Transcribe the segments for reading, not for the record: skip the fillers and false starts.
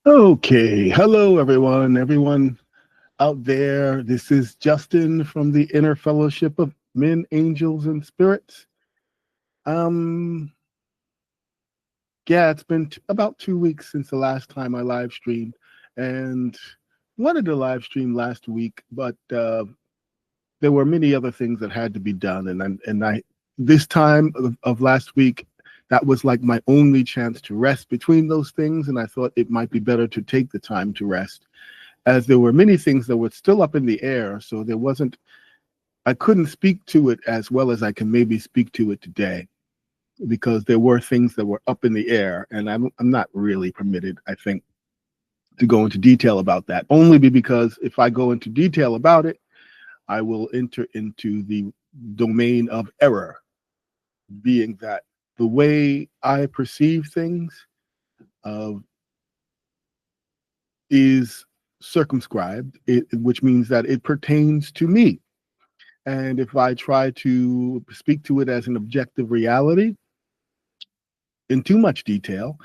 Okay, hello everyone out there. This is Justin from the Inner Fellowship of Men, Angels, and Spirits. Um, yeah, it's been about 2 weeks since the last time I live streamed, and wanted to live stream last week, but there were many other things that had to be done, and I this time of last week. That was like my only chance to rest between those things, and I thought it might be better to take the time to rest as there were many things that were still up in the air. So I couldn't speak to it as well as I can maybe speak to it today because there were things that were up in the air. And I'm not really permitted, I think, to go into detail about that, only because if I go into detail about it, I will enter into the domain of error, being that the way I perceive things uh, is circumscribed, which means that it pertains to me. And if I try to speak to it as an objective reality in too much detail,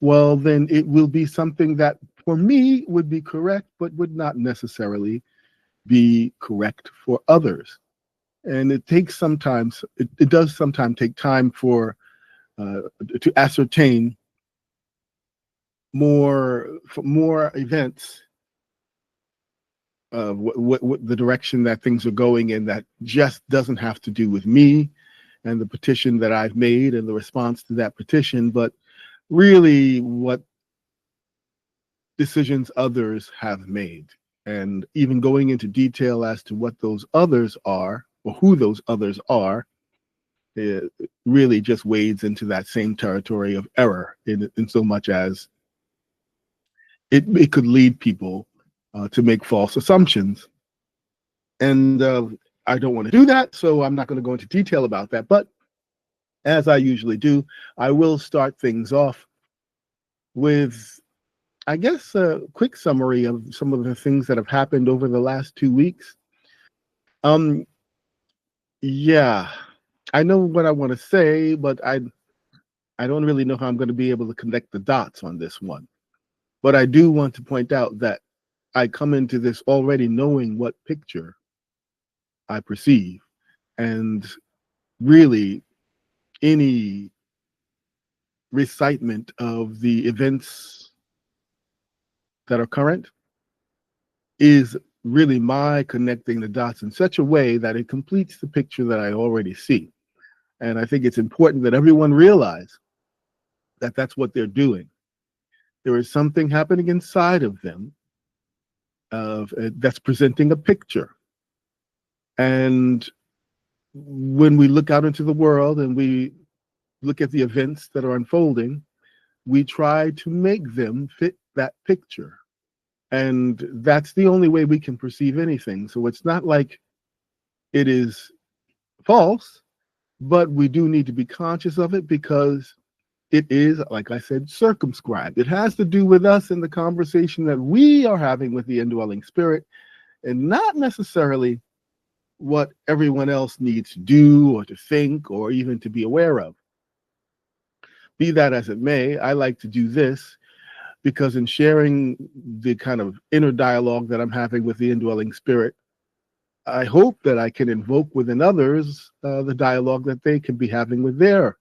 well, then it will be something that for me would be correct, but would not necessarily be correct for others. And it takes sometimes, it does sometimes take time uh, to ascertain more events of what the direction that things are going in that just doesn't have to do with me and the petition that I've made and the response to that petition, but really what decisions others have made. And even going into detail as to what those others are or who those others are, it really just wades into that same territory of error in so much as it could lead people to make false assumptions. And I don't want to do that, so I'm not going to go into detail about that. But as I usually do, I will start things off with, I guess, a quick summary of some of the things that have happened over the last 2 weeks. Um, yeah, I know what I want to say, but I don't really know how I'm going to be able to connect the dots on this one. But I do want to point out that I come into this already knowing what picture I perceive, and really any recitement of the events that are current is really my connecting the dots in such a way that it completes the picture that I already see. And I think it's important that everyone realize that that's what they're doing. There is something happening inside of them that's presenting a picture. And when we look out into the world and we look at the events that are unfolding, we try to make them fit that picture. And that's the only way we can perceive anything. So it's not like it is false, but we do need to be conscious of it because it is, like I said, circumscribed. It has to do with us in the conversation that we are having with the indwelling spirit, and not necessarily what everyone else needs to do or to think or even to be aware of. Be that as it may, I like to do this because in sharing the kind of inner dialogue that I'm having with the indwelling spirit, I hope that I can invoke within others the dialogue that they can be having with their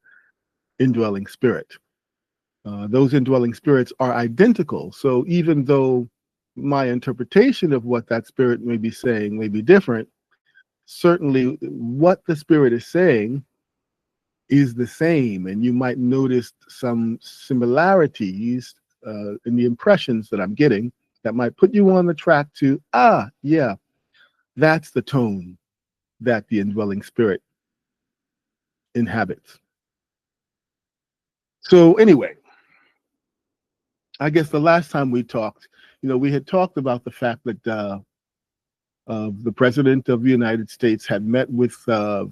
indwelling spirit. Those indwelling spirits are identical. So even though my interpretation of what that spirit may be saying may be different, certainly what the spirit is saying is the same. And you might notice some similarities in the impressions that I'm getting that might put you on the track to, yeah, that's the tone that the indwelling spirit inhabits. So, anyway, I guess the last time we talked, we had talked about the fact that the president of the United States had met with the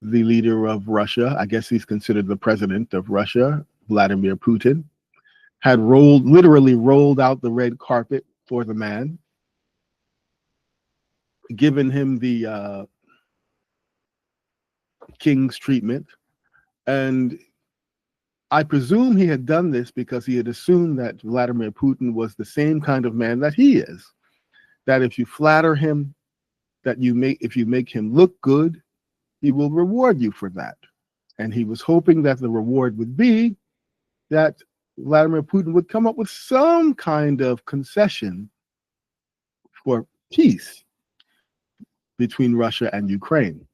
leader of Russia. I guess he's considered the president of Russia, Vladimir Putin, had literally rolled out the red carpet for the man, given him the king's treatment. And I presume he had done this because he had assumed that Vladimir Putin was the same kind of man that he is. That if you flatter him, if you make him look good, he will reward you for that. And he was hoping that the reward would be that Vladimir Putin would come up with some kind of concession for peace between Russia and Ukraine.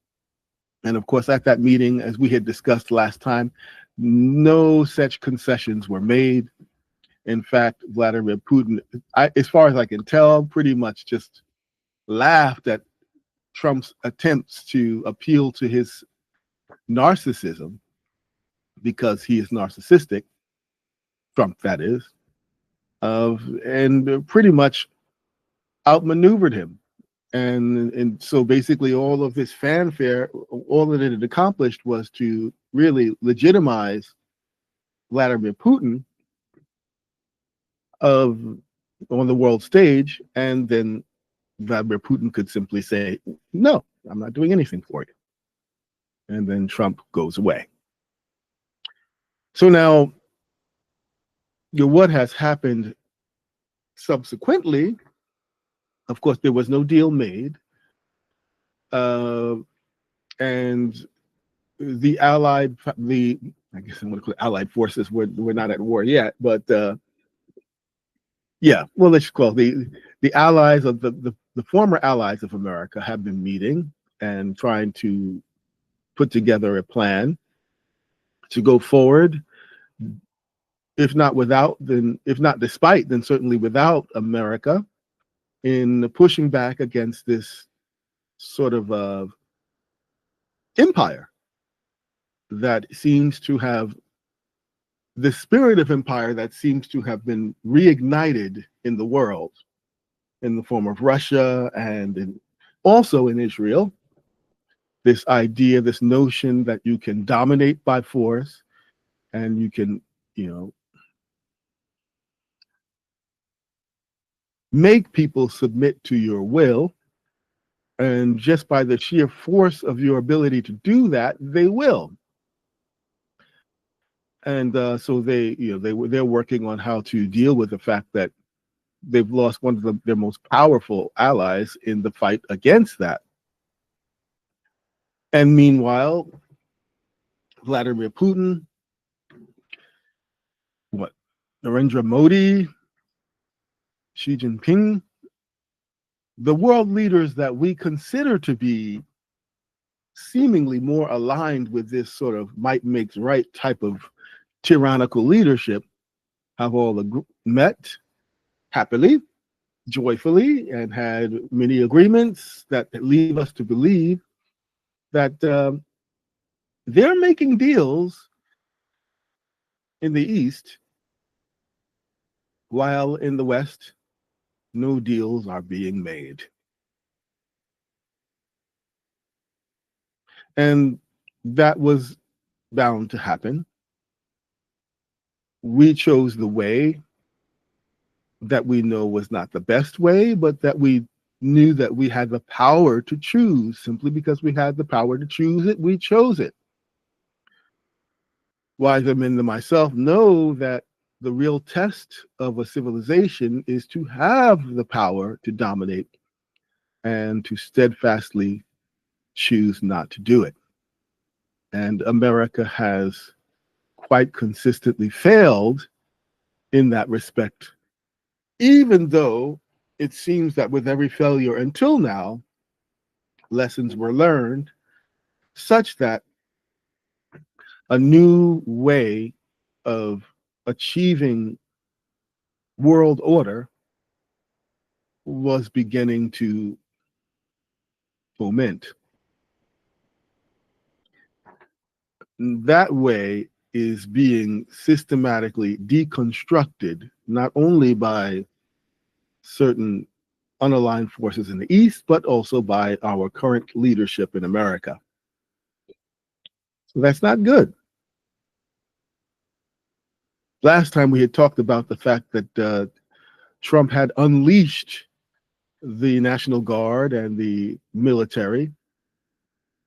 And of course, at that meeting, as we had discussed last time, no such concessions were made. In fact, Vladimir Putin, as far as I can tell, pretty much just laughed at Trump's attempts to appeal to his narcissism, because he is narcissistic, Trump that is, and pretty much outmaneuvered him. And so basically all of this fanfare, all that it had accomplished was to really legitimize Vladimir Putin on the world stage, and then Vladimir Putin could simply say, no, I'm not doing anything for you. And then Trump goes away. So now, what has happened subsequently, of course, there was no deal made. And the I guess I'm going to call it allied forces, we're not at war yet, but yeah, well, let's call it the allies of the former allies of America have been meeting and trying to put together a plan to go forward, if not despite, then certainly without America, in pushing back against this sort of empire that seems to have the spirit of empire that seems to have been reignited in the world, in the form of Russia and also in Israel. This idea, this notion that you can dominate by force, and you can, make people submit to your will, and just by the sheer force of your ability to do that, they will. And so they're working on how to deal with the fact that they've lost one of their most powerful allies in the fight against that. And meanwhile, Vladimir Putin, Narendra Modi, Xi Jinping, the world leaders that we consider to be seemingly more aligned with this sort of might makes right type of tyrannical leadership, have all met happily, joyfully, and had many agreements that lead us to believe that they're making deals in the East, while in the West, no deals are being made. And that was bound to happen. We chose the way that we know was not the best way, but that we knew that we had the power to choose. Simply because we had the power to choose it, we chose it. Wiser men than myself know that the real test of a civilization is to have the power to dominate and to steadfastly choose not to do it. And America has quite consistently failed in that respect, even though it seems that with every failure until now, lessons were learned such that a new way of achieving world order was beginning to foment. That way is being systematically deconstructed, not only by certain unaligned forces in the East, but also by our current leadership in America. So that's not good. Last time we had talked about the fact that Trump had unleashed the National Guard and the military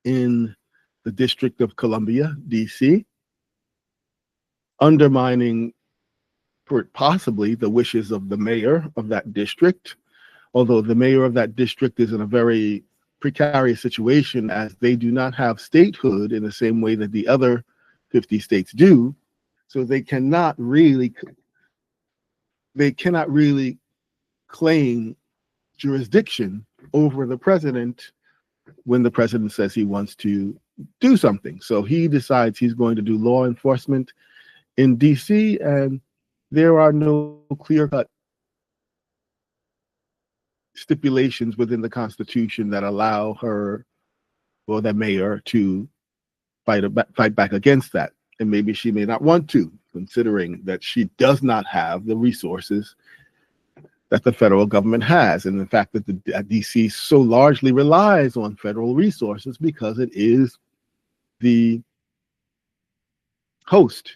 in the District of Columbia, D.C. undermining possibly the wishes of the mayor of that district, although the mayor of that district is in a very precarious situation as they do not have statehood in the same way that the other 50 states do. So they cannot really claim jurisdiction over the president when the president says he wants to do something. So he decides he's going to do law enforcement in DC, and there are no clear-cut stipulations within the Constitution that allow her or the mayor to fight back against that. And maybe she may not want to, considering that she does not have the resources that the federal government has, and the fact that the DC so largely relies on federal resources because it is the host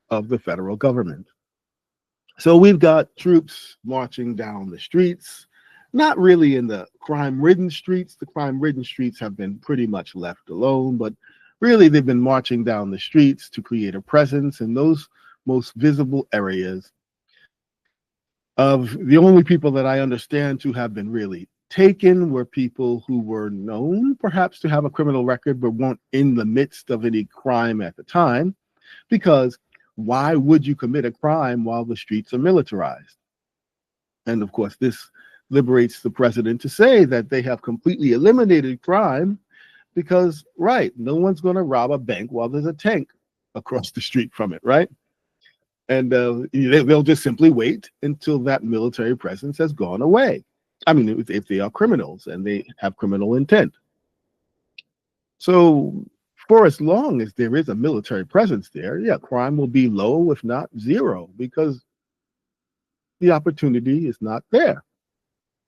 of the federal government. So we've got troops marching down the streets, not really in the crime-ridden streets. The crime-ridden streets have been pretty much left alone, but really they've been marching down the streets to create a presence in those most visible areas. Of the only people that I understand to have been really taken were people who were known perhaps to have a criminal record but weren't in the midst of any crime at the time, because why would you commit a crime while the streets are militarized? And of course, this liberates the president to say that they have completely eliminated crime because, right, no one's going to rob a bank while there's a tank across the street from it, right? And they'll just simply wait until that military presence has gone away. I mean, if they are criminals and they have criminal intent. So for as long as there is a military presence there, yeah, crime will be low, if not zero, because the opportunity is not there.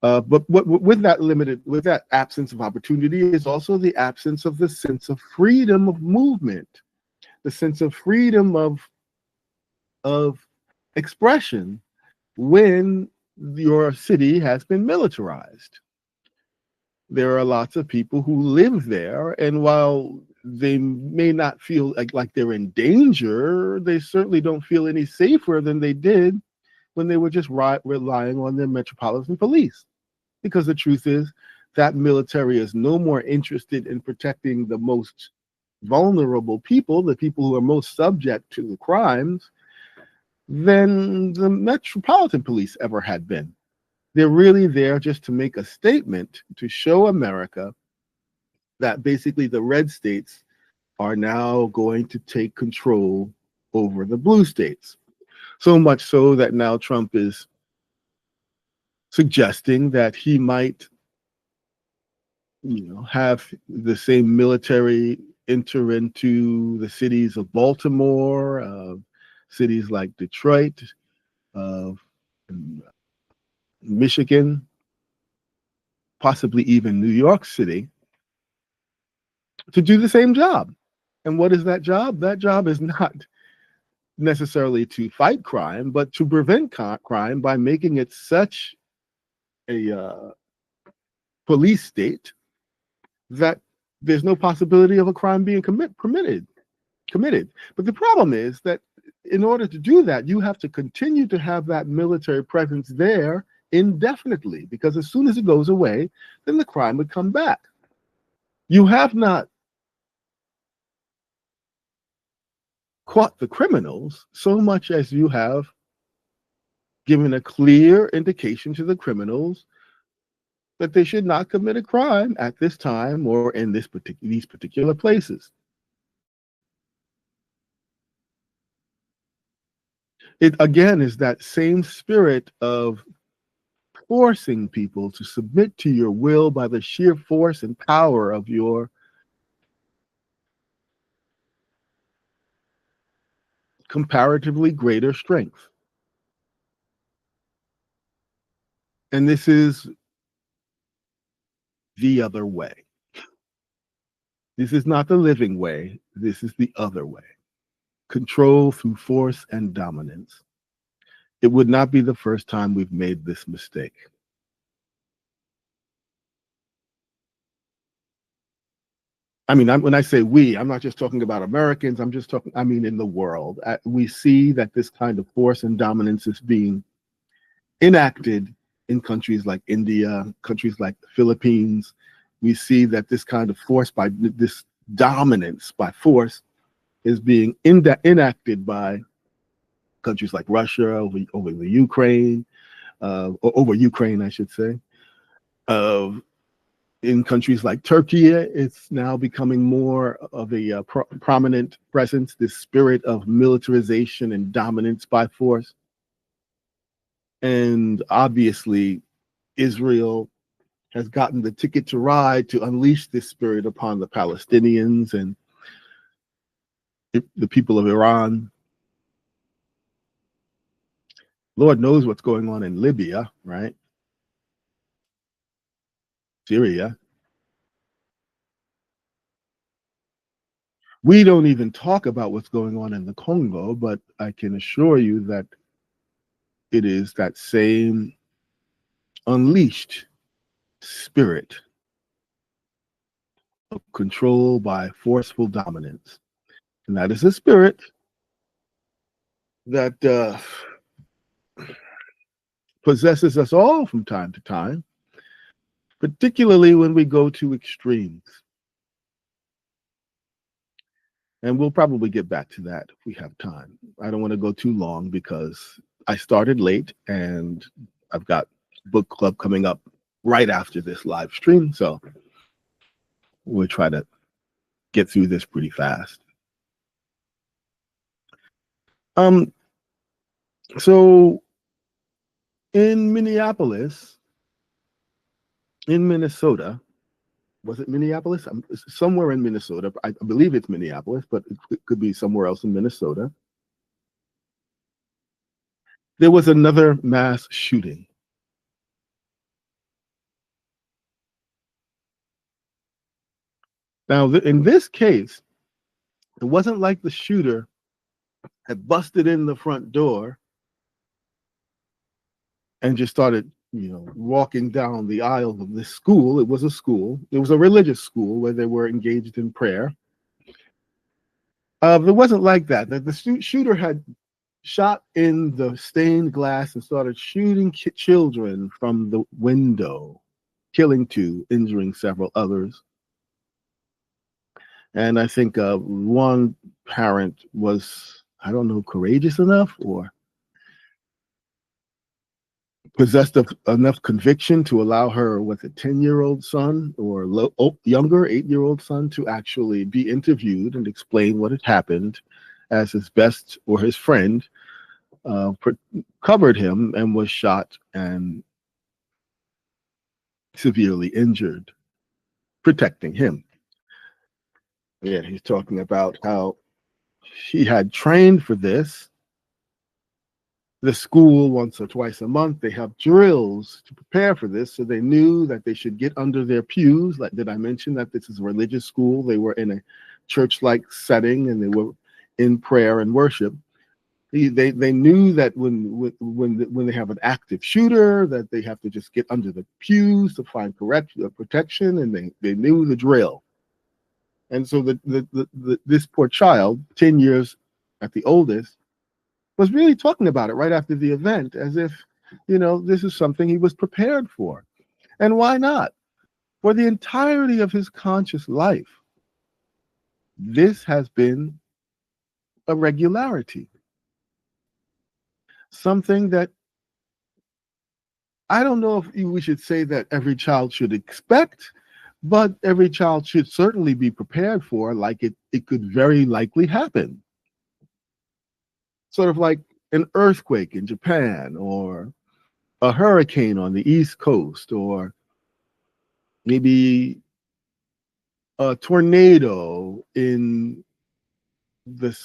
But with that absence of opportunity is also the absence of the sense of freedom of movement, the sense of freedom of expression when your city has been militarized. There are lots of people who live there, and while they may not feel like they're in danger, they certainly don't feel any safer than they did when they were just relying on their metropolitan police. Because the truth is that military is no more interested in protecting the most vulnerable people, the people who are most subject to the crimes, than the metropolitan police ever had been. They're really there just to make a statement to show America that basically the red states are now going to take control over the blue states. So much so that now Trump is suggesting that he might, have the same military enter into the cities of Baltimore, cities like Detroit, of Michigan, possibly even New York City, to do the same job. And what is that job? That job is not necessarily to fight crime, but to prevent crime by making it such a police state that there's no possibility of a crime being committed. But the problem is that in order to do that, you have to continue to have that military presence there indefinitely, because as soon as it goes away, then the crime would come back. You have not caught the criminals so much as you have given a clear indication to the criminals that they should not commit a crime at this time or in these particular places. It again is that same spirit of forcing people to submit to your will by the sheer force and power of your comparatively greater strength. And this is the other way. This is not the living way. This is the other way. Control through force and dominance. It would not be the first time we've made this mistake. I mean, when I say we, I'm not just talking about Americans. I'm just talking, I mean, in the world. We see that this kind of force and dominance is being enacted in countries like India, countries like the Philippines. We see that this kind of force, by this dominance by force, is being enacted by countries like Russia over the Ukraine, or over Ukraine, I should say. In countries like Turkey, it's now becoming more of a prominent presence, this spirit of militarization and dominance by force. And obviously, Israel has gotten the ticket to ride to unleash this spirit upon the Palestinians and the people of Iran. Lord knows what's going on in Libya, right? Syria. We don't even talk about what's going on in the Congo, but I can assure you that it is that same unleashed spirit of control by forceful dominance. And that is a spirit that possesses us all from time to time, particularly when we go to extremes. And we'll probably get back to that if we have time. I don't want to go too long because I started late and I've got book club coming up right after this live stream. So we'll try to get through this pretty fast. So in Minneapolis, in Minnesota, was it Minneapolis? Somewhere in Minnesota. I believe it's Minneapolis, but it could be somewhere else in Minnesota. There was another mass shooting. Now, in this case, it wasn't like the shooter had busted in the front door and just started, walking down the aisles of this school. It was a school. It was a religious school where they were engaged in prayer. It wasn't like that. The shooter had shot in the stained glass and started shooting children from the window, killing 2, injuring several others. And I think one parent was, I don't know, courageous enough or possessed of enough conviction to allow her with a 10-year-old son or younger 8-year-old son to actually be interviewed and explain what had happened, as his best or his friend covered him and was shot and severely injured, protecting him. Yeah, he's talking about how he had trained for this. The school, once or twice a month, they have drills to prepare for this. So they knew that they should get under their pews. Like, did I mention that this is a religious school? They were in a church-like setting and they were in prayer and worship. They knew that when they have an active shooter, that they have to just get under the pews to find protection, and they knew the drill. And so this poor child, 10 years at the oldest, was really talking about it right after the event, as if, this is something he was prepared for. And why not? For the entirety of his conscious life, this has been a regularity. Something that I don't know if we should say that every child should expect, but every child should certainly be prepared for, like it could very likely happen. Sort of like an earthquake in Japan, or a hurricane on the East Coast, or maybe a tornado in the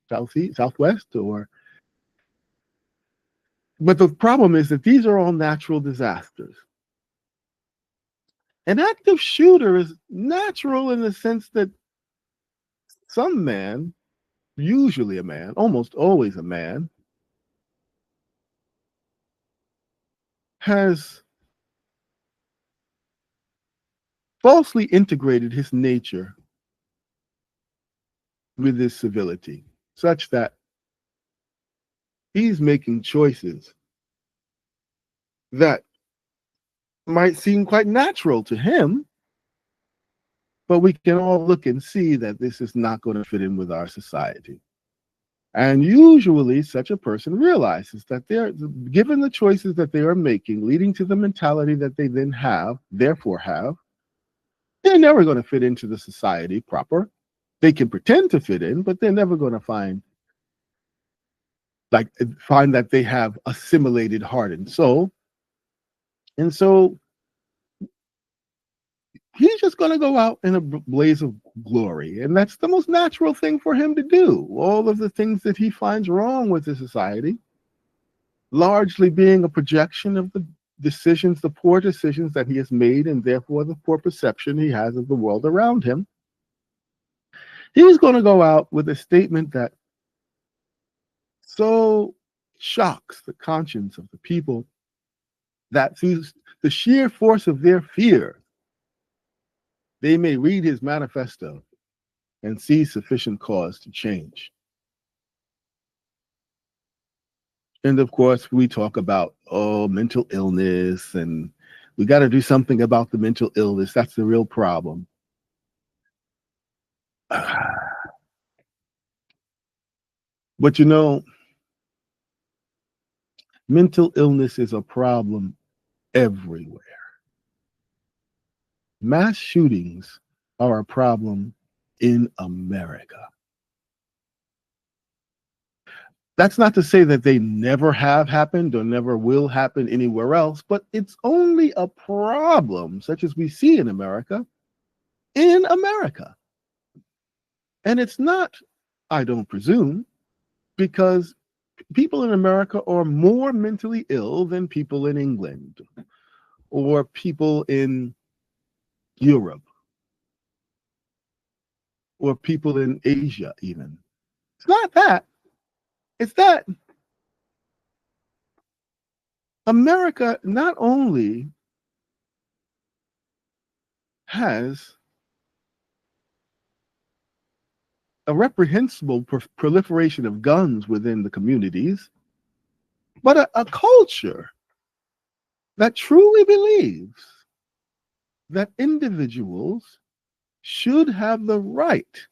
southwest, or but the problem is that these are all natural disasters. An active shooter is natural in the sense that some man, usually a man, almost always a man, has falsely integrated his nature with this civility, such that he's making choices that might seem quite natural to him, but we can all look and see that this is not going to fit in with our society. And usually, such a person realizes that they're given the choices that they are making, leading to the mentality that they then have, therefore have, they're never going to fit into the society proper. They can pretend to fit in, but they're never going to find that they have assimilated heart and soul. And so he's just going to go out in a blaze of glory. And that's the most natural thing for him to do. All of the things that he finds wrong with the society, largely being a projection of the decisions, the poor decisions that he has made, and therefore the poor perception he has of the world around him. He's going to go out with a statement that so shocks the conscience of the people that through the sheer force of their fear, they may read his manifesto and see sufficient cause to change. And of course, we talk about, mental illness, and we got to do something about the mental illness. That's the real problem. But mental illness is a problem everywhere. Mass shootings are a problem in America. That's not to say that they never have happened or never will happen anywhere else, but it's only a problem such as we see in America, in America. And it's not, I don't presume, because people in America are more mentally ill than people in England or people in Europe or people in Asia, even. It's not that. It's that America not only has a reprehensible proliferation of guns within the communities, but a culture that truly believes that individuals should have the right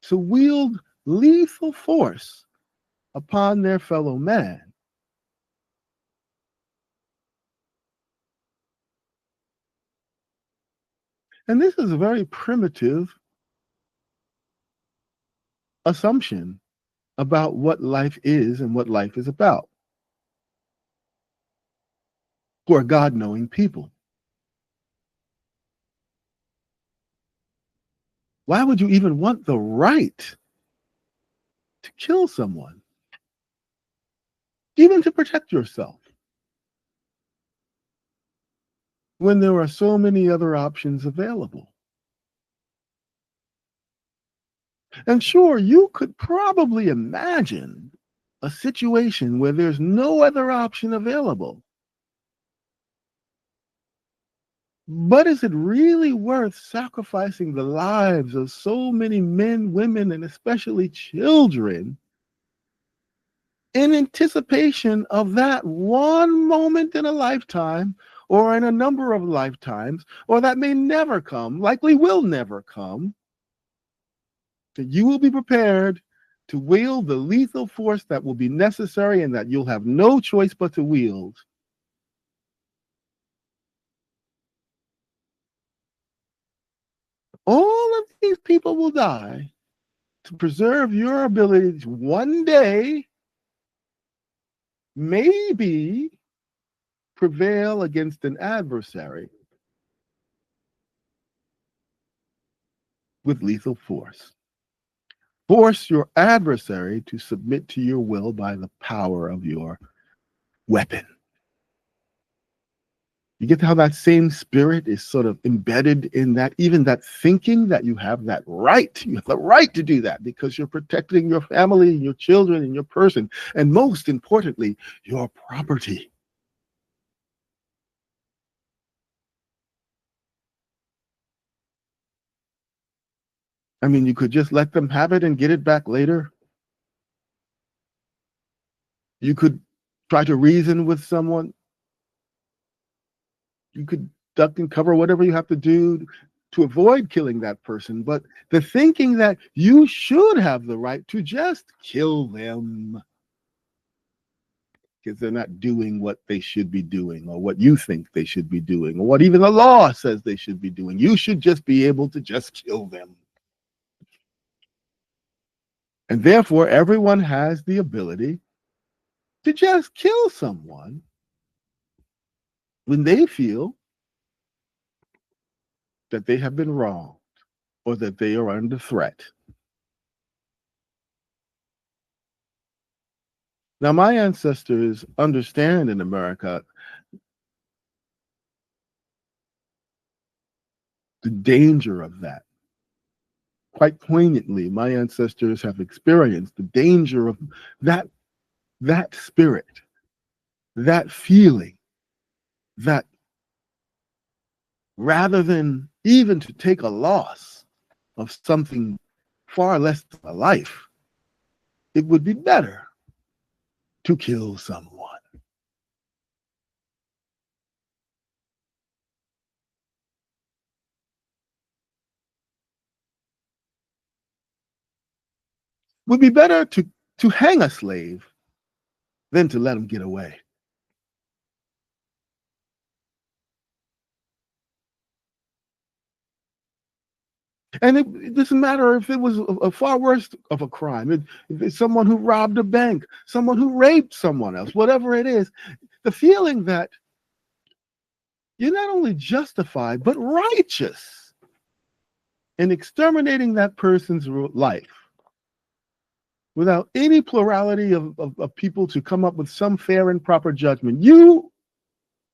to wield lethal force upon their fellow man. And this is a very primitive assumption about what life is and what life is about for a God-knowing people. Why would you even want the right to kill someone, even to protect yourself, when there are so many other options available? And sure, you could probably imagine a situation where there's no other option available. But is it really worth sacrificing the lives of so many men, women, and especially children in anticipation of that one moment in a lifetime or in a number of lifetimes, or that may never come, likely will never come, that you will be prepared to wield the lethal force that will be necessary and that you'll have no choice but to wield? All of these people will die to preserve your ability to one day maybe prevail against an adversary with lethal force. Force your adversary to submit to your will by the power of your weapon. You get how that same spirit is sort of embedded in that, even that thinking that you have that right. You have the right to do that because you're protecting your family and your children and your person, and most importantly, your property. I mean, you could just let them have it and get it back later. You could try to reason with someone. You could duck and cover, whatever you have to do to avoid killing that person. But the thinking that you should have the right to just kill them because they're not doing what they should be doing, or what you think they should be doing, or what even the law says they should be doing. You should just be able to just kill them. And therefore, everyone has the ability to just kill someone when they feel that they have been wronged or that they are under threat. Now, my ancestors understand in America the danger of that. Quite poignantly, my ancestors have experienced the danger of that, that spirit, that feeling, that rather than even to take a loss of something far less than a life, it would be better to kill someone. Would be better to hang a slave than to let him get away. And it doesn't matter if it was a far worse of a crime. If it's someone who robbed a bank, someone who raped someone else, whatever it is, the feeling that you're not only justified, but righteous in exterminating that person's life without any plurality of people to come up with some fair and proper judgment. You,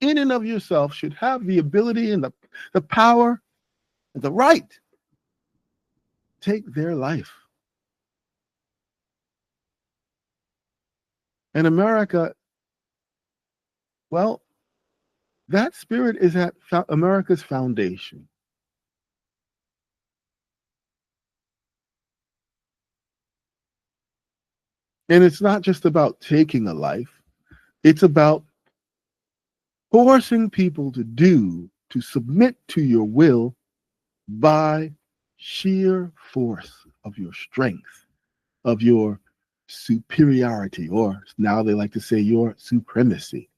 in and of yourself, should have the ability and the power and the right to take their life. And America, well, that spirit is at America's foundation. And it's not just about taking a life, it's about forcing people to submit to your will by sheer force of your strength, of your superiority, or now they like to say your supremacy.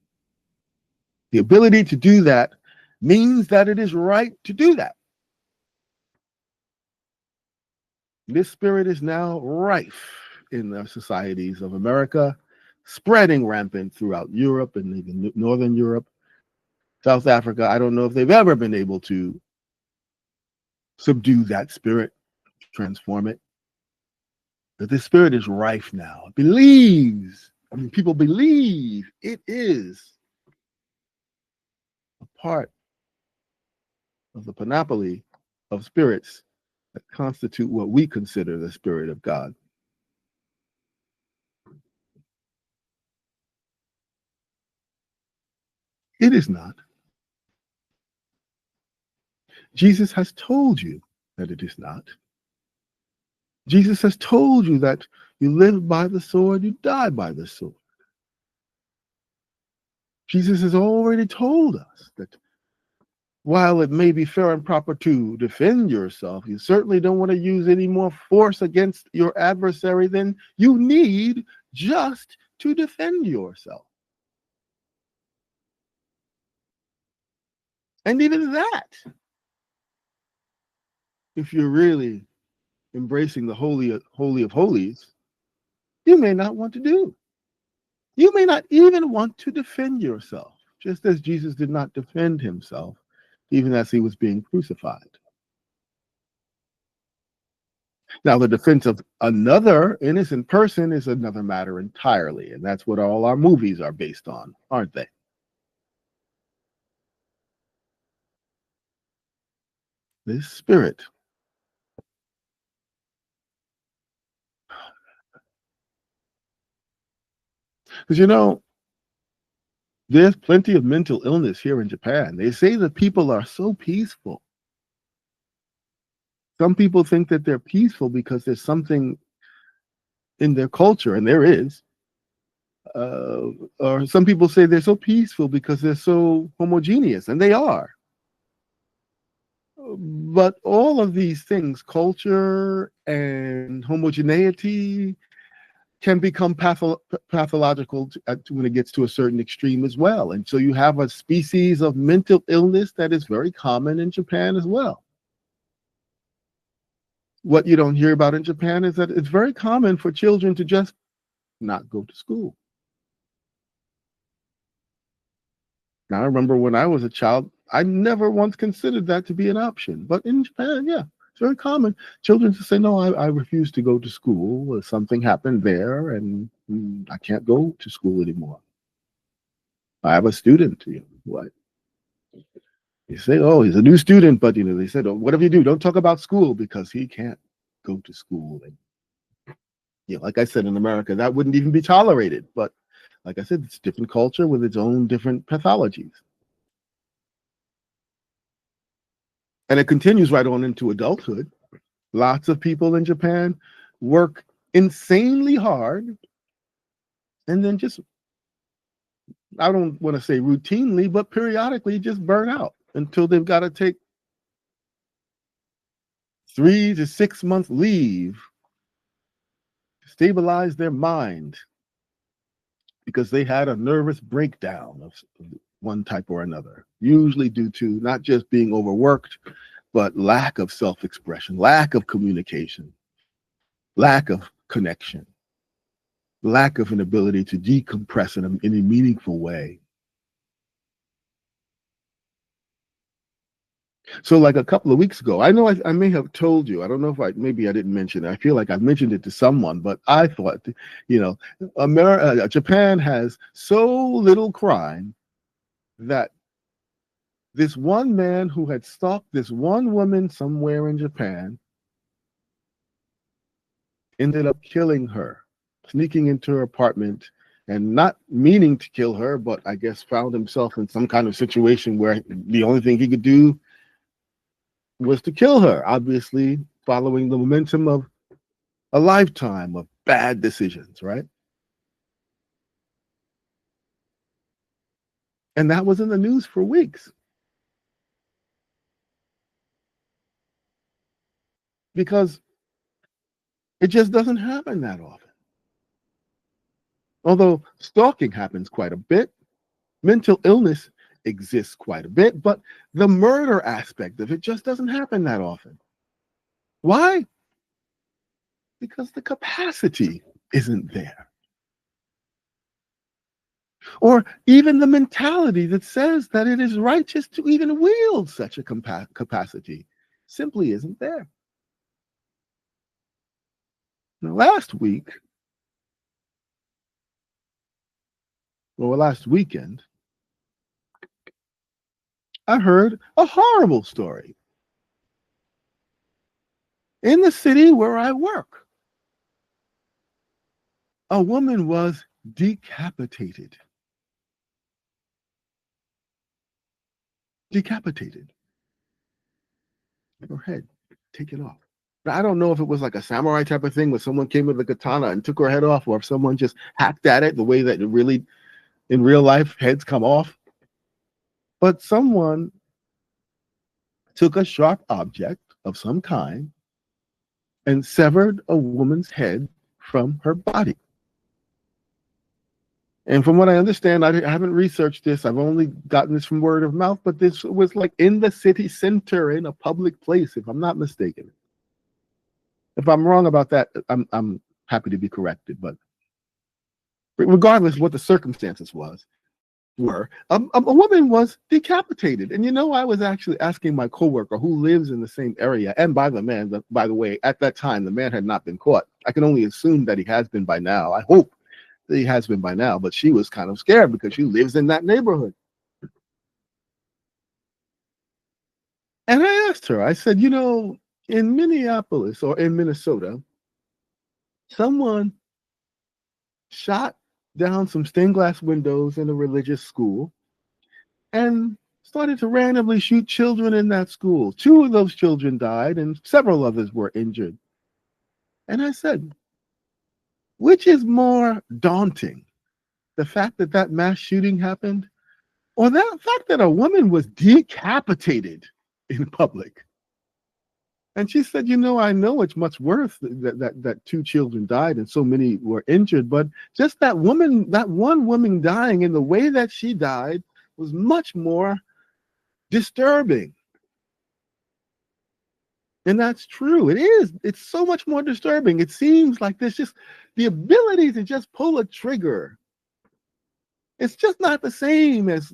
The ability to do that means that it is right to do that. This spirit is now rife in the societies of America, spreading rampant throughout Europe and even Northern Europe. South Africa, I don't know if they've ever been able to subdue that spirit, transform it. But this spirit is rife now. It believes, I mean, people believe it is a part of the panoply of spirits that constitute what we consider the spirit of God. It is not. Jesus has told you that it is not. Jesus has told you that you live by the sword, you die by the sword. Jesus has already told us that while it may be fair and proper to defend yourself, you certainly don't want to use any more force against your adversary than you need just to defend yourself. And even that, if you're really embracing the holy of holies, you may not want to do. You may not even want to defend yourself, just as Jesus did not defend himself, even as he was being crucified. Now, the defense of another innocent person is another matter entirely, and that's what all our movies are based on, aren't they? This spirit. Because there's plenty of mental illness here in Japan. They say that people are so peaceful. Some people think that they're peaceful because there's something in their culture, and there is. Uh, or some people say they're so peaceful because they're so homogeneous, and they are. But all of these things, culture and homogeneity, can become pathological when it gets to a certain extreme as well. And so you have a species of mental illness that is very common in Japan as well. What you don't hear about in Japan is that it's very common for children to just not go to school. Now, I remember when I was a child, I never once considered that to be an option. But in Japan, yeah, it's very common. Children to say, no, I refuse to go to school. Something happened there, and I can't go to school anymore. I have a student. What? You say, oh, he's a new student, but they said, oh, whatever you do, don't talk about school because he can't go to school. And like I said, in America, that wouldn't even be tolerated. But like I said, it's a different culture with its own different pathologies. And it continues right on into adulthood. Lots of people in Japan work insanely hard and then just, I don't want to say routinely, but periodically just burn out until they've got to take 3 to 6 month leave to stabilize their mind because they had a nervous breakdown of one type or another, usually due to not just being overworked, but lack of self-expression, lack of communication, lack of connection, lack of an ability to decompress in a meaningful way. So like a couple of weeks ago, I know I may have told you, I don't know if maybe I didn't mention it. I feel like I mentioned it to someone, but I thought, Japan has so little crime that this one man who had stalked this one woman somewhere in Japan ended up killing her, sneaking into her apartment and not meaning to kill her, but I guess found himself in some kind of situation where the only thing he could do was to kill her, obviously following the momentum of a lifetime of bad decisions, right? And that was in the news for weeks because it just doesn't happen that often. Although stalking happens quite a bit, mental illness exists quite a bit, but the murder aspect of it just doesn't happen that often. Why? Because the capacity isn't there. Or even the mentality that says that it is righteous to even wield such a capacity simply isn't there. Now, last weekend, I heard a horrible story in the city where I work. A woman was decapitated. Decapitated. Her head taken off. Now, I don't know if it was like a samurai type of thing where someone came with a katana and took her head off, or if someone just hacked at it the way that it really, in real life, heads come off. But someone took a sharp object of some kind and severed a woman's head from her body. And from what I understand, I haven't researched this. I've only gotten this from word of mouth, but this was like in the city center in a public place, if I'm not mistaken. If I'm wrong about that, I'm happy to be corrected. But regardless of what the circumstances were, a woman was decapitated. And I was actually asking my coworker who lives in the same area, and by the way, at that time, the man had not been caught. I can only assume that he has been by now. I hope that he has been by now, but she was kind of scared because she lives in that neighborhood. And I asked her, I said, in Minneapolis or in Minnesota, someone shot down some stained glass windows in a religious school, and started to randomly shoot children in that school. Two of those children died, and several others were injured. And I said, which is more daunting? The fact that that mass shooting happened, or the fact that a woman was decapitated in public? And she said, I know it's much worse that two children died and so many were injured, but just that woman, that one woman dying in the way that she died was much more disturbing. And that's true. It is. It's so much more disturbing. It seems like there's just the ability to just pull a trigger. It's just not the same as,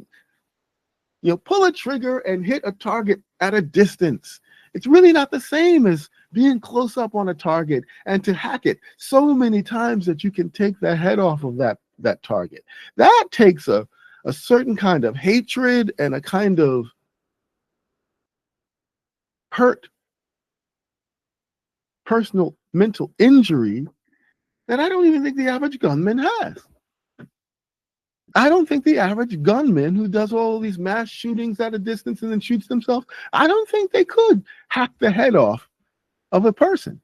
pull a trigger and hit a target at a distance. It's really not the same as being close up on a target and to hack it so many times that you can take the head off of that target. That takes a certain kind of hatred and a kind of hurt, personal mental injury that I don't even think the average gunman has. I don't think the average gunman who does all these mass shootings at a distance and then shoots themselves, I don't think they could hack the head off of a person.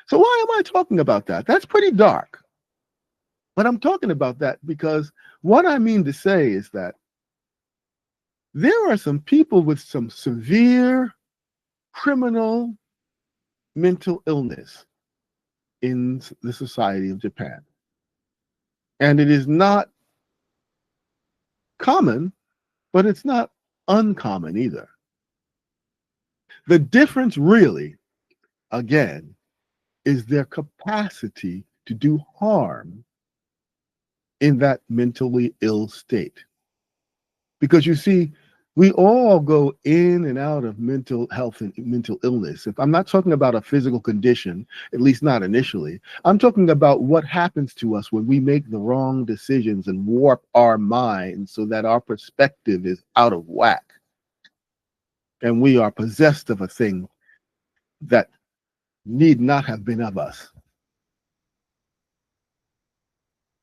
So why am I talking about that? That's pretty dark. But I'm talking about that because what I mean to say is that there are some people with some severe criminal mental illness in the society of Japan. And it is not common, but it's not uncommon either. The difference really, again, is their capacity to do harm in that mentally ill state. Because you see, we all go in and out of mental health and mental illness. If I'm not talking about a physical condition, at least not initially, I'm talking about what happens to us when we make the wrong decisions and warp our minds so that our perspective is out of whack. And we are possessed of a thing that need not have been of us.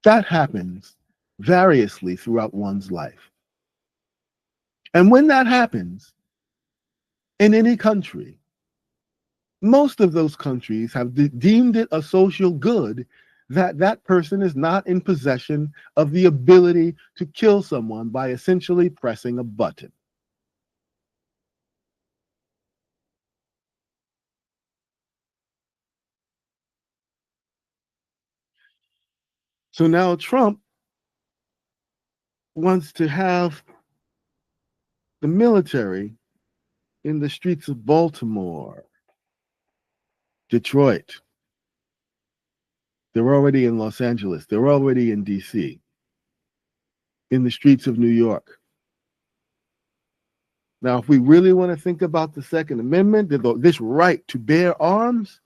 That happens variously throughout one's life. And when that happens in any country, most of those countries have deemed it a social good that that person is not in possession of the ability to kill someone by essentially pressing a button. So now Trump wants to have the military in the streets of Baltimore, Detroit. They're already in Los Angeles. They're already in DC, in the streets of New York. Now, if we really want to think about the Second Amendment, this right to bear arms,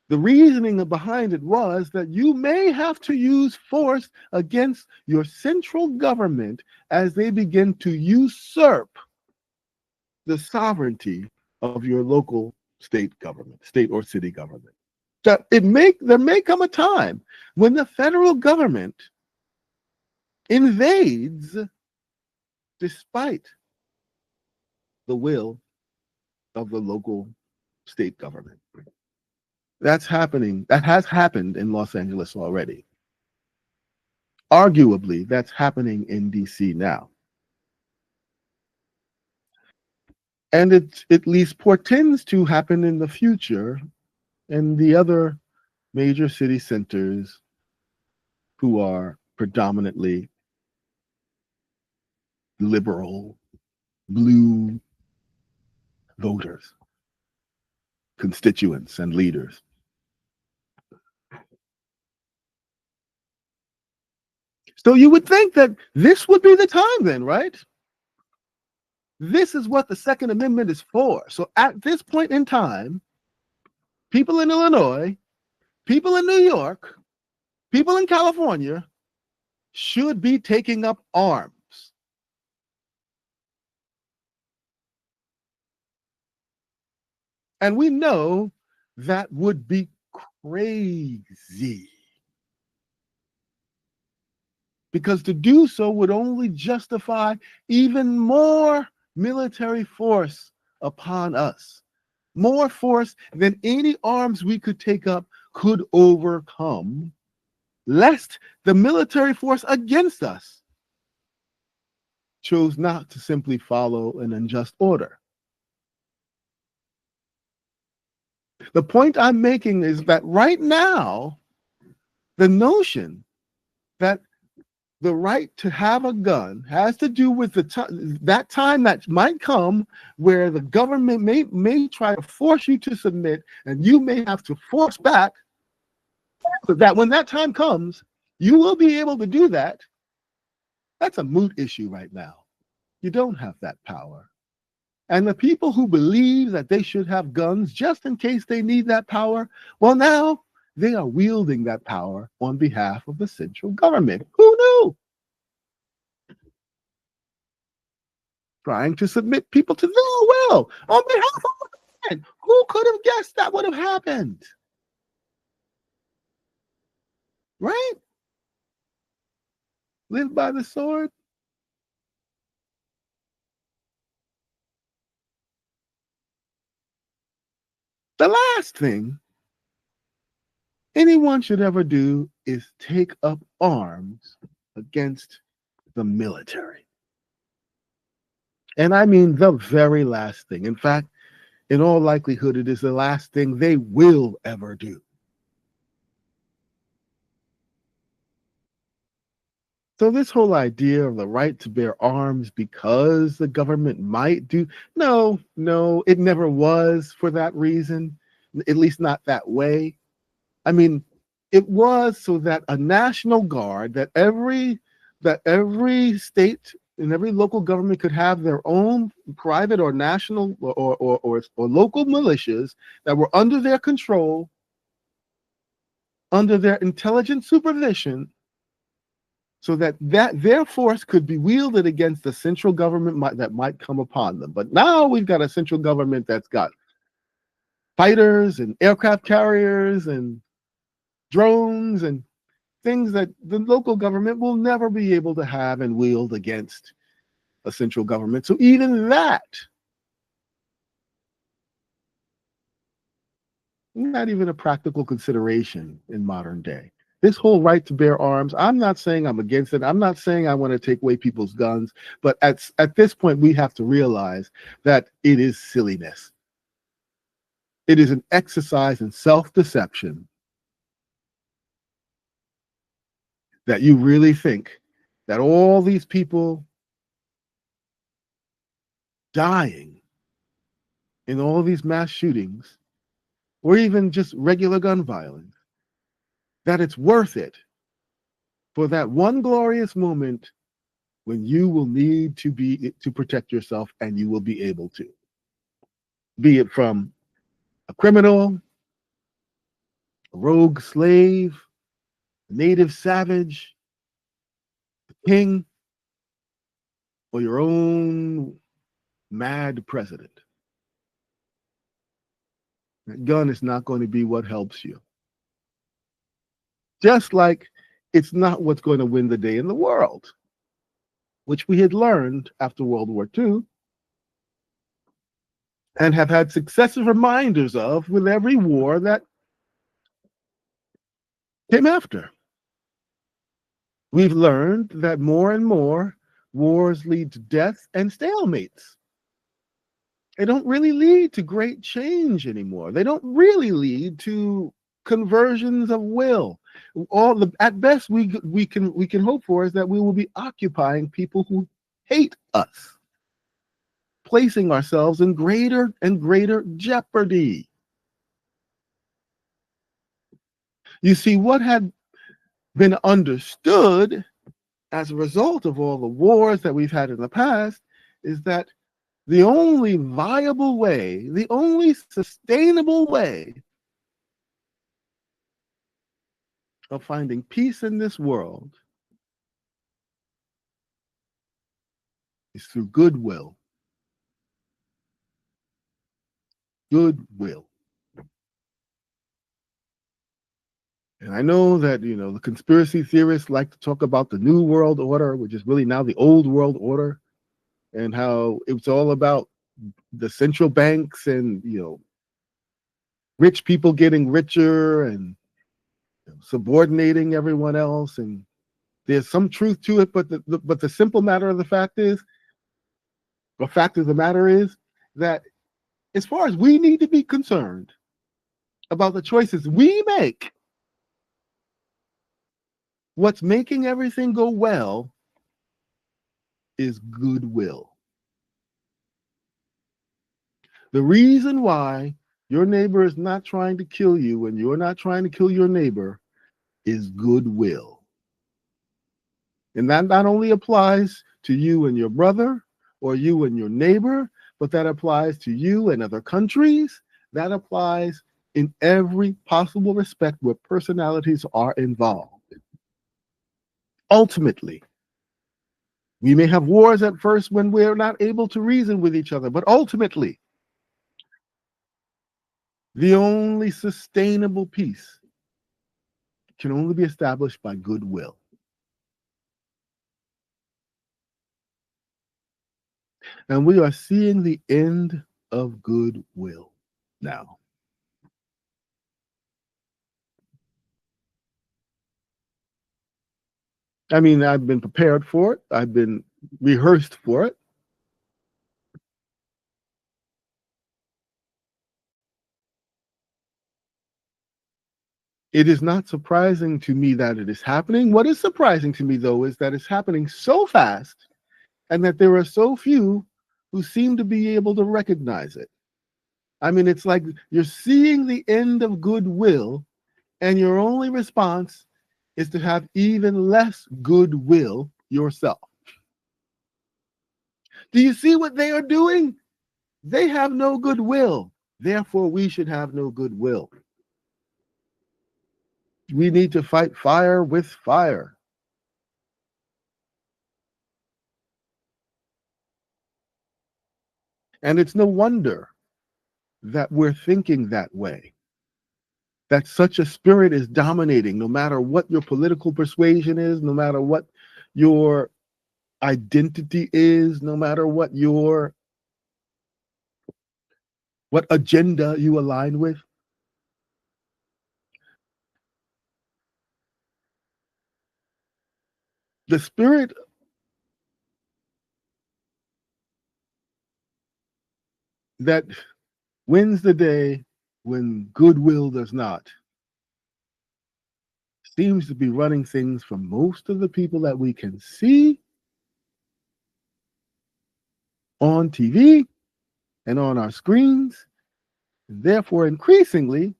the reasoning behind it was that you may have to use force against your central government as they begin to usurp the sovereignty of your local state government, state or city government. That there may come a time when the federal government invades despite the will of the local state government. That's happening. That has happened in Los Angeles already. Arguably, that's happening in DC now. And it at least portends to happen in the future in the other major city centers who are predominantly liberal, blue voters, constituents, and leaders. So you would think that this would be the time then, right? This is what the Second Amendment is for. So at this point in time, people in Illinois, people in New York, people in California should be taking up arms. And we know that would be crazy. because to do so would only justify even more military force upon us, more force than any arms we could take up could overcome, lest the military force against us chose not to simply follow an unjust order. The point I'm making is that right now, the notion that the right to have a gun has to do with that time that might come where the government may try to force you to submit, and you may have to force back, so that when that time comes, you will be able to do that. That's a moot issue right now. You don't have that power. And the people who believe that they should have guns just in case they need that power, well, now they are wielding that power on behalf of the central government. Who knew? Trying to submit people to their will on behalf of the government. Who could have guessed that would have happened? Right? Live by the sword. The last thing anyone should ever do is take up arms against the military. And I mean the very last thing. In fact, in all likelihood, it is the last thing they will ever do. So this whole idea of the right to bear arms because the government might do, no, it never was for that reason, at least not that way. I mean, it was so that a national guard, that every state and every local government could have their own private or national or local militias that were under their control, under their intelligent supervision, so that their force could be wielded against the central government that might come upon them. But now we've got a central government that's got fighters and aircraft carriers and drones and things that the local government will never be able to have and wield against a central government. So even that, not even a practical consideration in modern day. This whole right to bear arms, I'm not saying I'm against it. I'm not saying I want to take away people's guns. But at this point, we have to realize that it is silliness. It is an exercise in self-deception that you really think that all these people dying in all these mass shootings, or even just regular gun violence, that it's worth it for that one glorious moment when you will need to protect yourself, and you will be able to, be it from a criminal, a rogue slave, a native savage, a king, or your own mad president. That gun is not going to be what helps you. Just like it's not what's going to win the day in the world, which we had learned after World War II and have had successive reminders of with every war that came after. We've learned that more and more wars lead to death and stalemates. They don't really lead to great change anymore. They don't really lead to conversions of will. At best we can hope for is that we will be occupying people who hate us, placing ourselves in greater and greater jeopardy. You see, what had been understood as a result of all the wars that we've had in the past is that the only viable way, the only sustainable way of finding peace in this world is through goodwill. Goodwill. And I know that, the conspiracy theorists like to talk about the New World Order, which is really now the Old World Order, and how it's all about the central banks and, rich people getting richer and subordinating everyone else. And there's some truth to it, but the simple matter of the fact is, the fact of the matter is that as far as we need to be concerned about the choices we make, what's making everything go well is goodwill. The reason why your neighbor is not trying to kill you and you're not trying to kill your neighbor is goodwill. And that not only applies to you and your brother or you and your neighbor, but that applies to you and other countries. That applies in every possible respect where personalities are involved. Ultimately, we may have wars at first when we're not able to reason with each other, but ultimately, the only sustainable peace can only be established by goodwill. And we are seeing the end of goodwill now. I mean, I've been prepared for it, I've been rehearsed for it. It is not surprising to me that it is happening. What is surprising to me, though, is that it's happening so fast and that there are so few who seem to be able to recognize it. I mean, it's like you're seeing the end of goodwill, and your only response is to have even less goodwill yourself. Do you see what they are doing? They have no goodwill. Therefore, we should have no goodwill. We need to fight fire with fire. And it's no wonder that we're thinking that way, that such a spirit is dominating, no matter what your political persuasion is, no matter what your identity is, no matter what agenda you align with. The spirit that wins the day when goodwill does not seems to be running things for most of the people that we can see on TV and on our screens, and therefore increasingly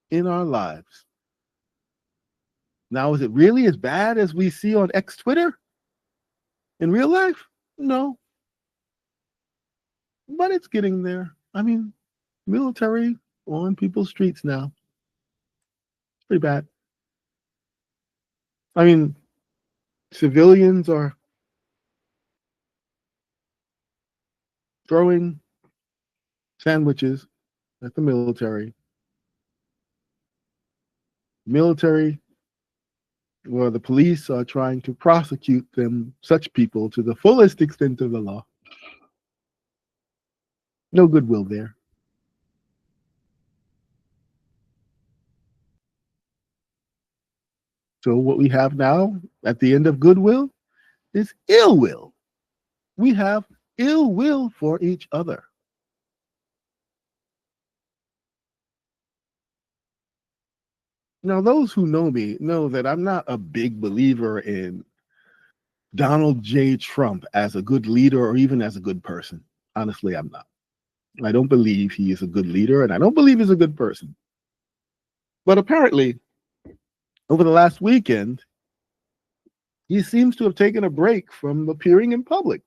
in our lives. Now, is it really as bad as we see on X Twitter in real life? No, but it's getting there. I mean, military on people's streets now. It's pretty bad. I mean, civilians are throwing sandwiches at the military. Military or the police are trying to prosecute such people to the fullest extent of the law. No goodwill there. So what we have now at the end of goodwill is ill will. We have ill will for each other. Now, those who know me know that I'm not a big believer in Donald J. Trump as a good leader or even as a good person. Honestly, I'm not. I don't believe he is a good leader, and I don't believe he's a good person. But apparently, over the last weekend, he seems to have taken a break from appearing in public.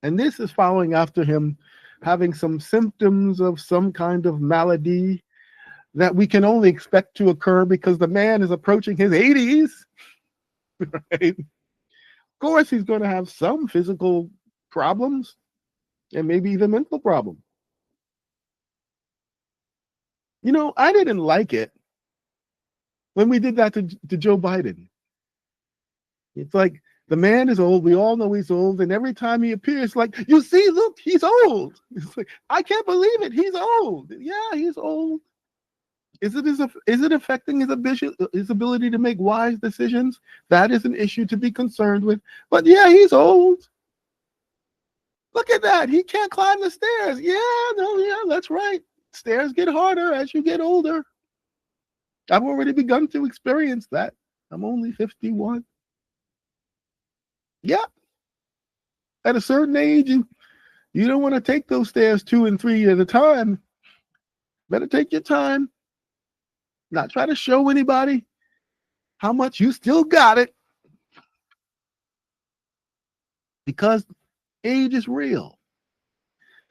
And this is following after him having some symptoms of some kind of malady that we can only expect to occur because the man is approaching his 80s. Right? Of course, he's going to have some physical problems and maybe even mental problems. I didn't like it when we did that to Joe Biden. It's like the man is old. We all know he's old, and every time he appears, like, you see, look, he's old. It's like, I can't believe it. He's old. Yeah, he's old. Is it affecting his ability to make wise decisions? That is an issue to be concerned with. But yeah, he's old. Look at that. He can't climb the stairs. Yeah, no, yeah, that's right. Stairs get harder as you get older. I've already begun to experience that. I'm only 51. Yeah, at a certain age, you don't want to take those stairs 2 and 3 at a time. Better take your time. Not try to show anybody how much you still got it, because age is real.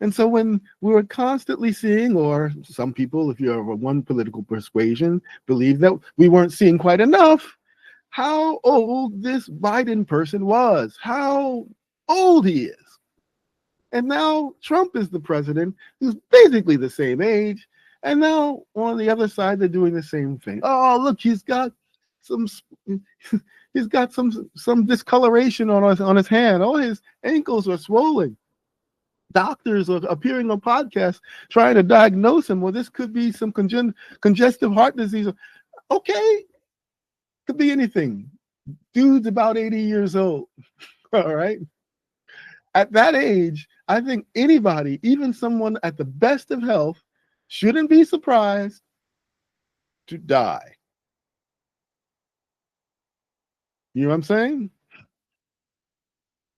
And so when we were constantly seeing, or some people, if you're of one political persuasion, believe that we weren't seeing quite enough, how old this Biden person was, how old he is. And now Trump is the president, who's basically the same age. And now on the other side, they're doing the same thing. Oh, look, some he's got some discoloration on his hand. Oh, his ankles are swollen. Doctors are appearing on podcasts trying to diagnose him. Well, this could be some congestive heart disease. Okay, could be anything. Dude's about 80 years old. All right. At that age, I think anybody, even someone at the best of health, shouldn't be surprised to die. You know what I'm saying?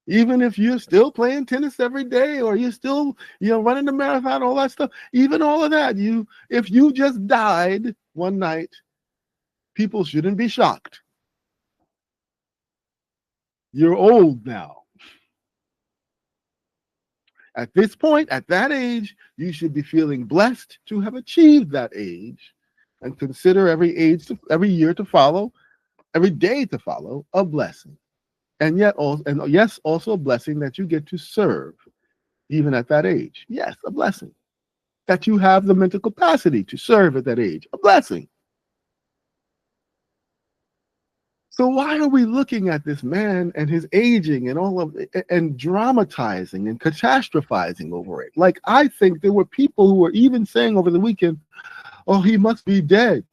Even if you're still playing tennis every day, or you're still, running the marathon, all that stuff, even all of that, if you just died one night, people shouldn't be shocked. You're old now. At this point, at that age, you should be feeling blessed to have achieved that age, and consider every year to follow, every day to follow, a blessing. And yet, and yes, also a blessing that you get to serve, even at that age. Yes, a blessing that you have the mental capacity to serve at that age. A blessing. So why are we looking at this man and his aging and all of it, and dramatizing and catastrophizing over it? Like, I think there were people who were even saying over the weekend, "Oh, he must be dead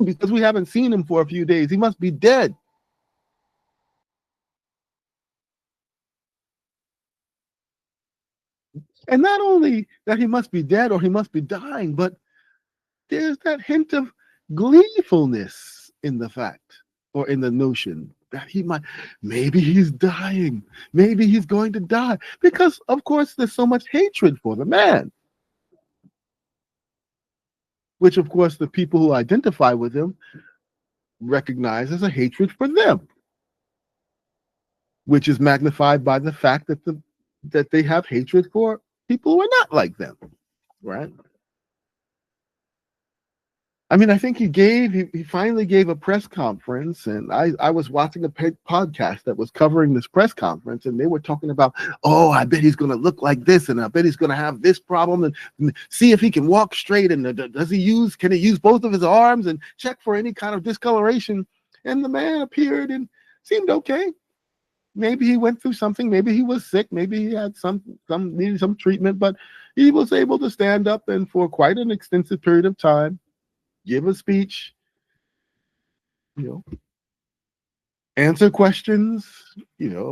because we haven't seen him for a few days. He must be dead." And not only that he must be dead or he must be dying, but there's that hint of gleefulness in the fact, or in the notion, that maybe he's dying, maybe he's going to die, because of course there's so much hatred for the man, which of course the people who identify with him recognize as a hatred for them, which is magnified by the fact that they have hatred for people who are not like them, right? I mean, I think he finally gave a press conference, and I was watching a podcast that was covering this press conference, and they were talking about, oh, I bet he's going to look like this, and I bet he's going to have this problem, and see if he can walk straight, and can he use both of his arms, and check for any kind of discoloration. And the man appeared and seemed okay. Maybe he went through something, maybe he was sick, maybe he had needed some treatment, but he was able to stand up and for quite an extensive period of time give a speech, you know, answer questions,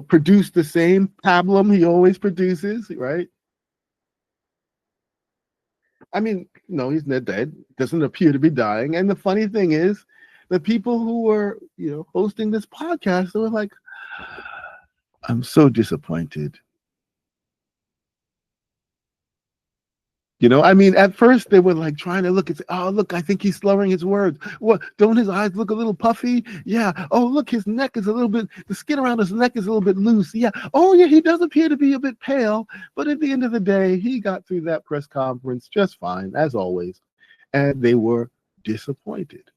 produce the same pablum he always produces, right? I mean, no, he's not dead. Doesn't appear to be dying. And the funny thing is, the people who were, hosting this podcast, they were like, "I'm so disappointed." I mean, at first they were like trying to look and say, "Oh, look, I think he's slurring his words. What? Don't his eyes look a little puffy? Yeah. Oh, look, his neck is a little bit, the skin around his neck is a little bit loose. Yeah. Oh, yeah, he does appear to be a bit pale. But at the end of the day, he got through that press conference just fine, as always." And they were disappointed.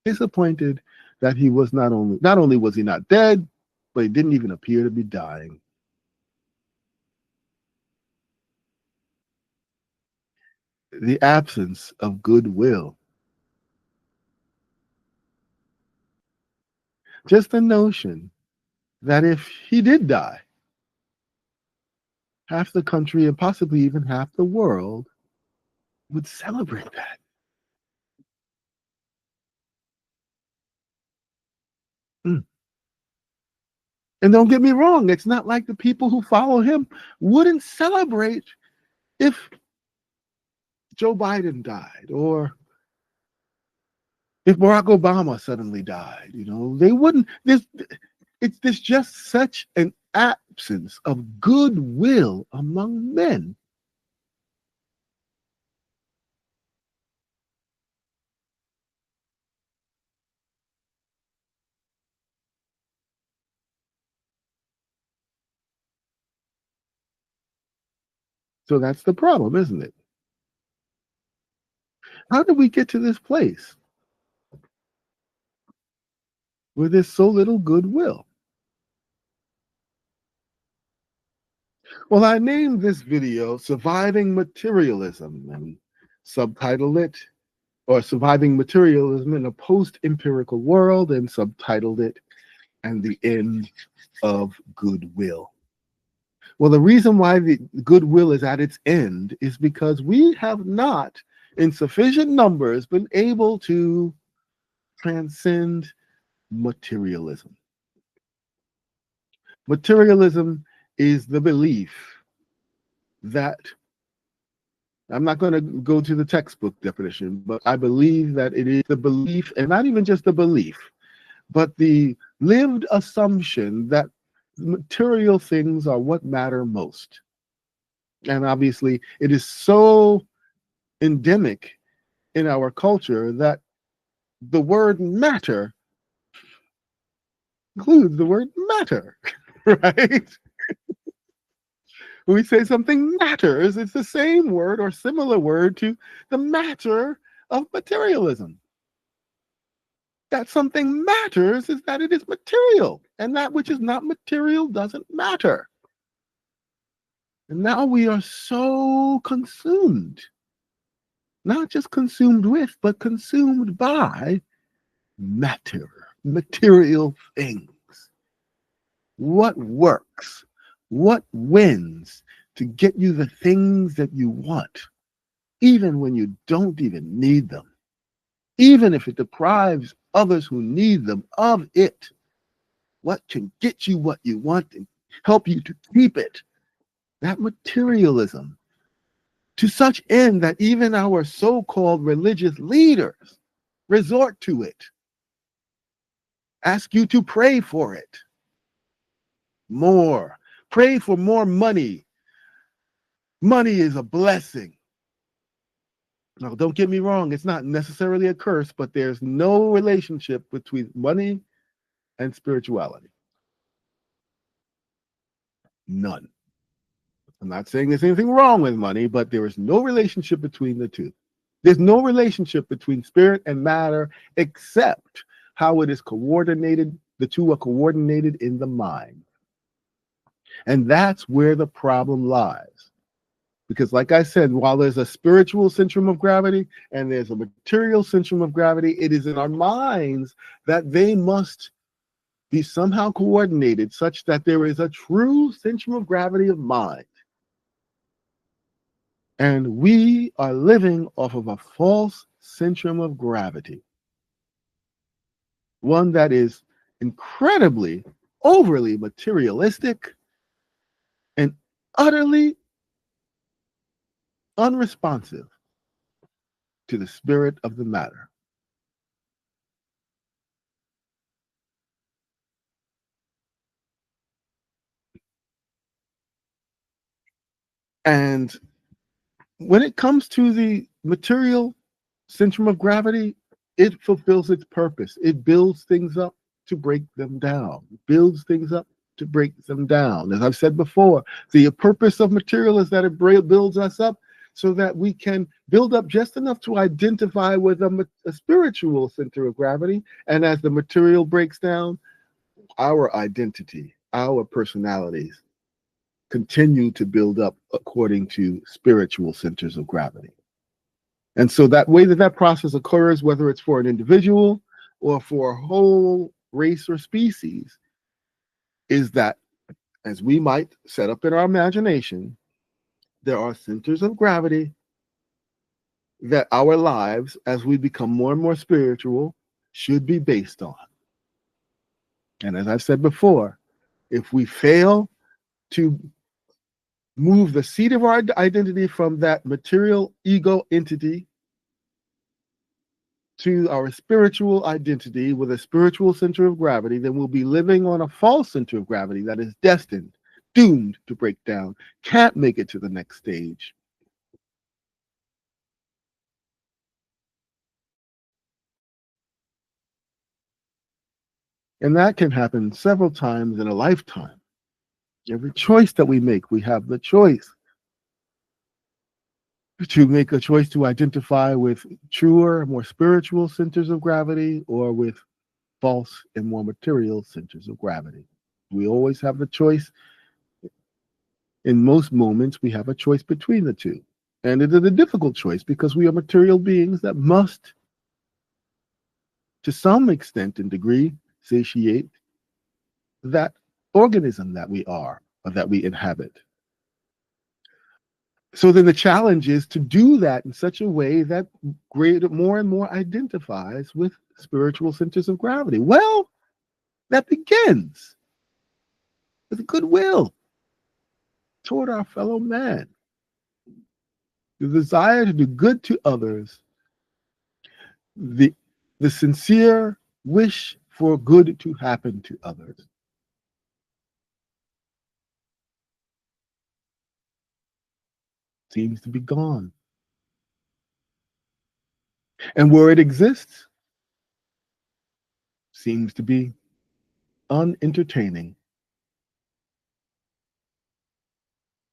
Disappointed that he was not only was he not dead, but he didn't even appear to be dying. The absence of goodwill. Just the notion that if he did die, half the country and possibly even half the world would celebrate that. Mm. And don't get me wrong, it's not like the people who follow him wouldn't celebrate if Joe Biden died or if Barack Obama suddenly died. They wouldn't. There's just such an absence of goodwill among men. So that's the problem, isn't it? How did we get to this place where there's so little goodwill? Well, I named this video Surviving Materialism and subtitled it, or Surviving Materialism in a Post-Empirical World, and subtitled it, And the End of Goodwill. Well, the reason why the goodwill is at its end is because we have not, in sufficient numbers, been able to transcend materialism. Materialism is the belief that, I'm not going to go to the textbook definition, but I believe that it is the belief, and not even just the belief, but the lived assumption that material things are what matter most. And obviously, it is so endemic in our culture that the word matter includes the word matter, right? When we say something matters, it's the same word or similar word to the matter of materialism. That something matters is that it is material, and that which is not material doesn't matter. And now we are so consumed, not just consumed with, but consumed by matter, material things. What works? What wins to get you the things that you want, even when you don't even need them, even if it deprives others who need them of it? What can get you what you want and help you to keep it? That materialism, to such end that even our so-called religious leaders resort to it, ask you to pray for it more. Pray for more money. Money is a blessing. Now, don't get me wrong, it's not necessarily a curse, but there's no relationship between money and spirituality. None. I'm not saying there's anything wrong with money, but there is no relationship between the two. There's no relationship between spirit and matter except how it is coordinated. The two are coordinated in the mind. And that's where the problem lies. Because like I said, while there's a spiritual centrum of gravity and there's a material centrum of gravity, it is in our minds that they must be somehow coordinated such that there is a true centrum of gravity of mind. And we are living off of a false centrum of gravity. One that is incredibly, overly materialistic and utterly unresponsive to the spirit of the matter. And when it comes to the material centrum of gravity, it fulfills its purpose. It builds things up to break them down, builds things up to break them down. As I've said before, the purpose of material is that it builds us up so that we can build up just enough to identify with a spiritual center of gravity. And as the material breaks down, our identity, our personalities continue to build up according to spiritual centers of gravity. And so that way that process occurs, whether it's for an individual or for a whole race or species is that, as we might set up in our imagination, there are centers of gravity that our lives, as we become more and more spiritual, should be based on. And as I've said before, if we fail to move the seat of our identity from that material ego entity to our spiritual identity with a spiritual center of gravity, then we'll be living on a false center of gravity that is destined, doomed to break down, can't make it to the next stage. And that can happen several times in a lifetime. Every choice that we make, we have the choice to make a choice to identify with truer, more spiritual centers of gravity or with false and more material centers of gravity. We always have the choice. In most moments, we have a choice between the two. And it is a difficult choice because we are material beings that must, to some extent and degree, satiate that organism that we are or that we inhabit. So then the challenge is to do that in such a way that more and more identifies with spiritual centers of gravity. Well, that begins with goodwill toward our fellow man. The desire to do good to others, the sincere wish for good to happen to others. Seems to be gone. And where it exists, seems to be unentertaining.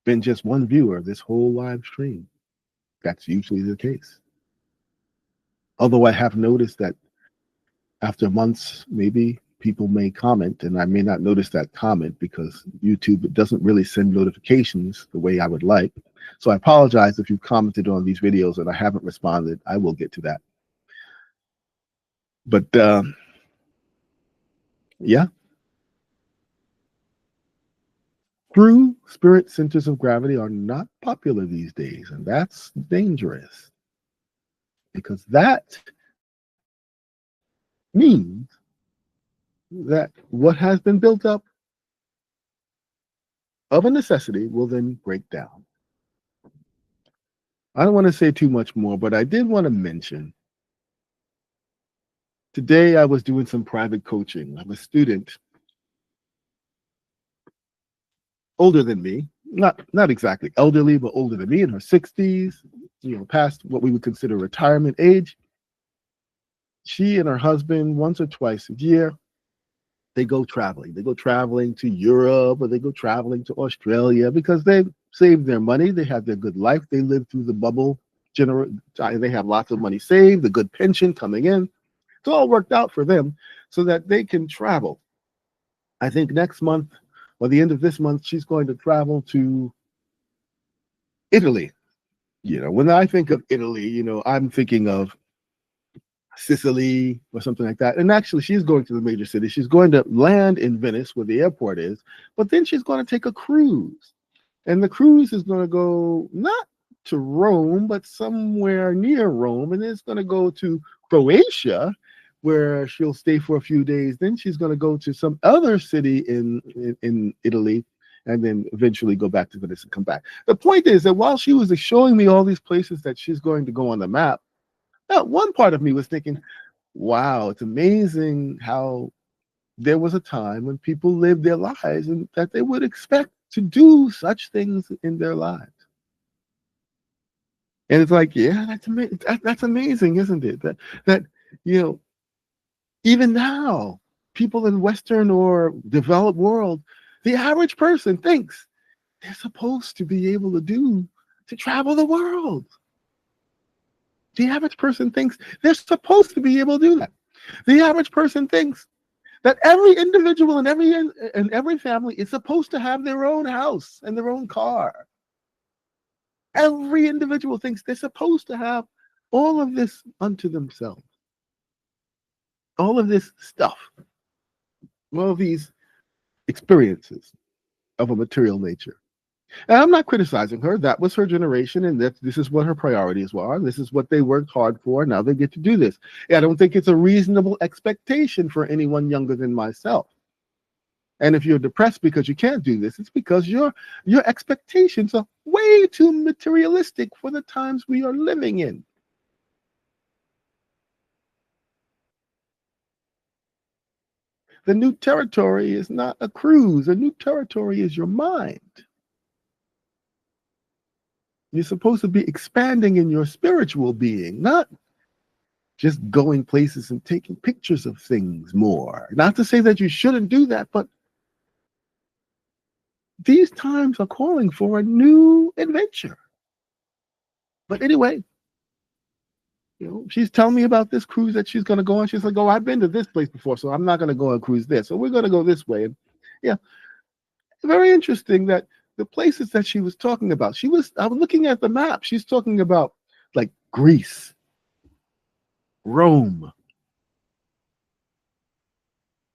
Been just one viewer this whole live stream. That's usually the case. Although I have noticed that after months, maybe people may comment, and I may not notice that comment because YouTube doesn't really send notifications the way I would like. So I apologize if you've commented on these videos and I haven't responded. I will get to that. But yeah, true spirit centers of gravity are not popular these days, and that's dangerous because that means that what has been built up of a necessity will then break down. I don't want to say too much more, but I did want to mention today I was doing some private coaching. I'm a student older than me, not exactly elderly, but older than me, in her 60s, past what we would consider retirement age. She and her husband, once or twice a year, they go traveling. They go traveling to Europe or they go traveling to Australia because they've saved their money. They have their good life. They live through the bubble. They have lots of money saved, the good pension coming in. It's all worked out for them so that they can travel. I think next month or the end of this month, she's going to travel to Italy. When I think of Italy, I'm thinking of Sicily or something like that. And actually, she's going to the major city. She's going to land in Venice, where the airport is, but then she's going to take a cruise. And the cruise is going to go not to Rome, but somewhere near Rome. And it's going to go to Croatia, where she'll stay for a few days. Then she's going to go to some other city in Italy, and then eventually go back to Venice and come back. The point is that while she was showing me all these places that she's going to go on the map, one part of me was thinking, wow, it's amazing how there was a time when people lived their lives and that they would expect to do such things in their lives. And it's like, yeah, that's amazing. That's amazing, isn't it? That even now, people in Western or developed world, the average person thinks they're supposed to be able to travel the world. The average person thinks they're supposed to be able to do that. The average person thinks that every individual and every family is supposed to have their own house and their own car. Every individual thinks they're supposed to have all of this unto themselves. All of this stuff. well, these experiences of a material nature. And I'm not criticizing her. That was her generation, and this is what her priorities were. This is what they worked hard for. Now they get to do this. I don't think it's a reasonable expectation for anyone younger than myself. And if you're depressed because you can't do this, it's because your expectations are way too materialistic for the times we are living in. The new territory is not a cruise. A new territory is your mind. You're supposed to be expanding in your spiritual being, not just going places and taking pictures of things more. Not to say that you shouldn't do that, but these times are calling for a new adventure. But anyway, she's telling me about this cruise that she's going to go on. She's like, "Oh, I've been to this place before, so I'm not going to go on a cruise there. So we're going to go this way." And yeah, very interesting that the places that she was talking about, I was looking at the map. She's talking about like Greece, Rome.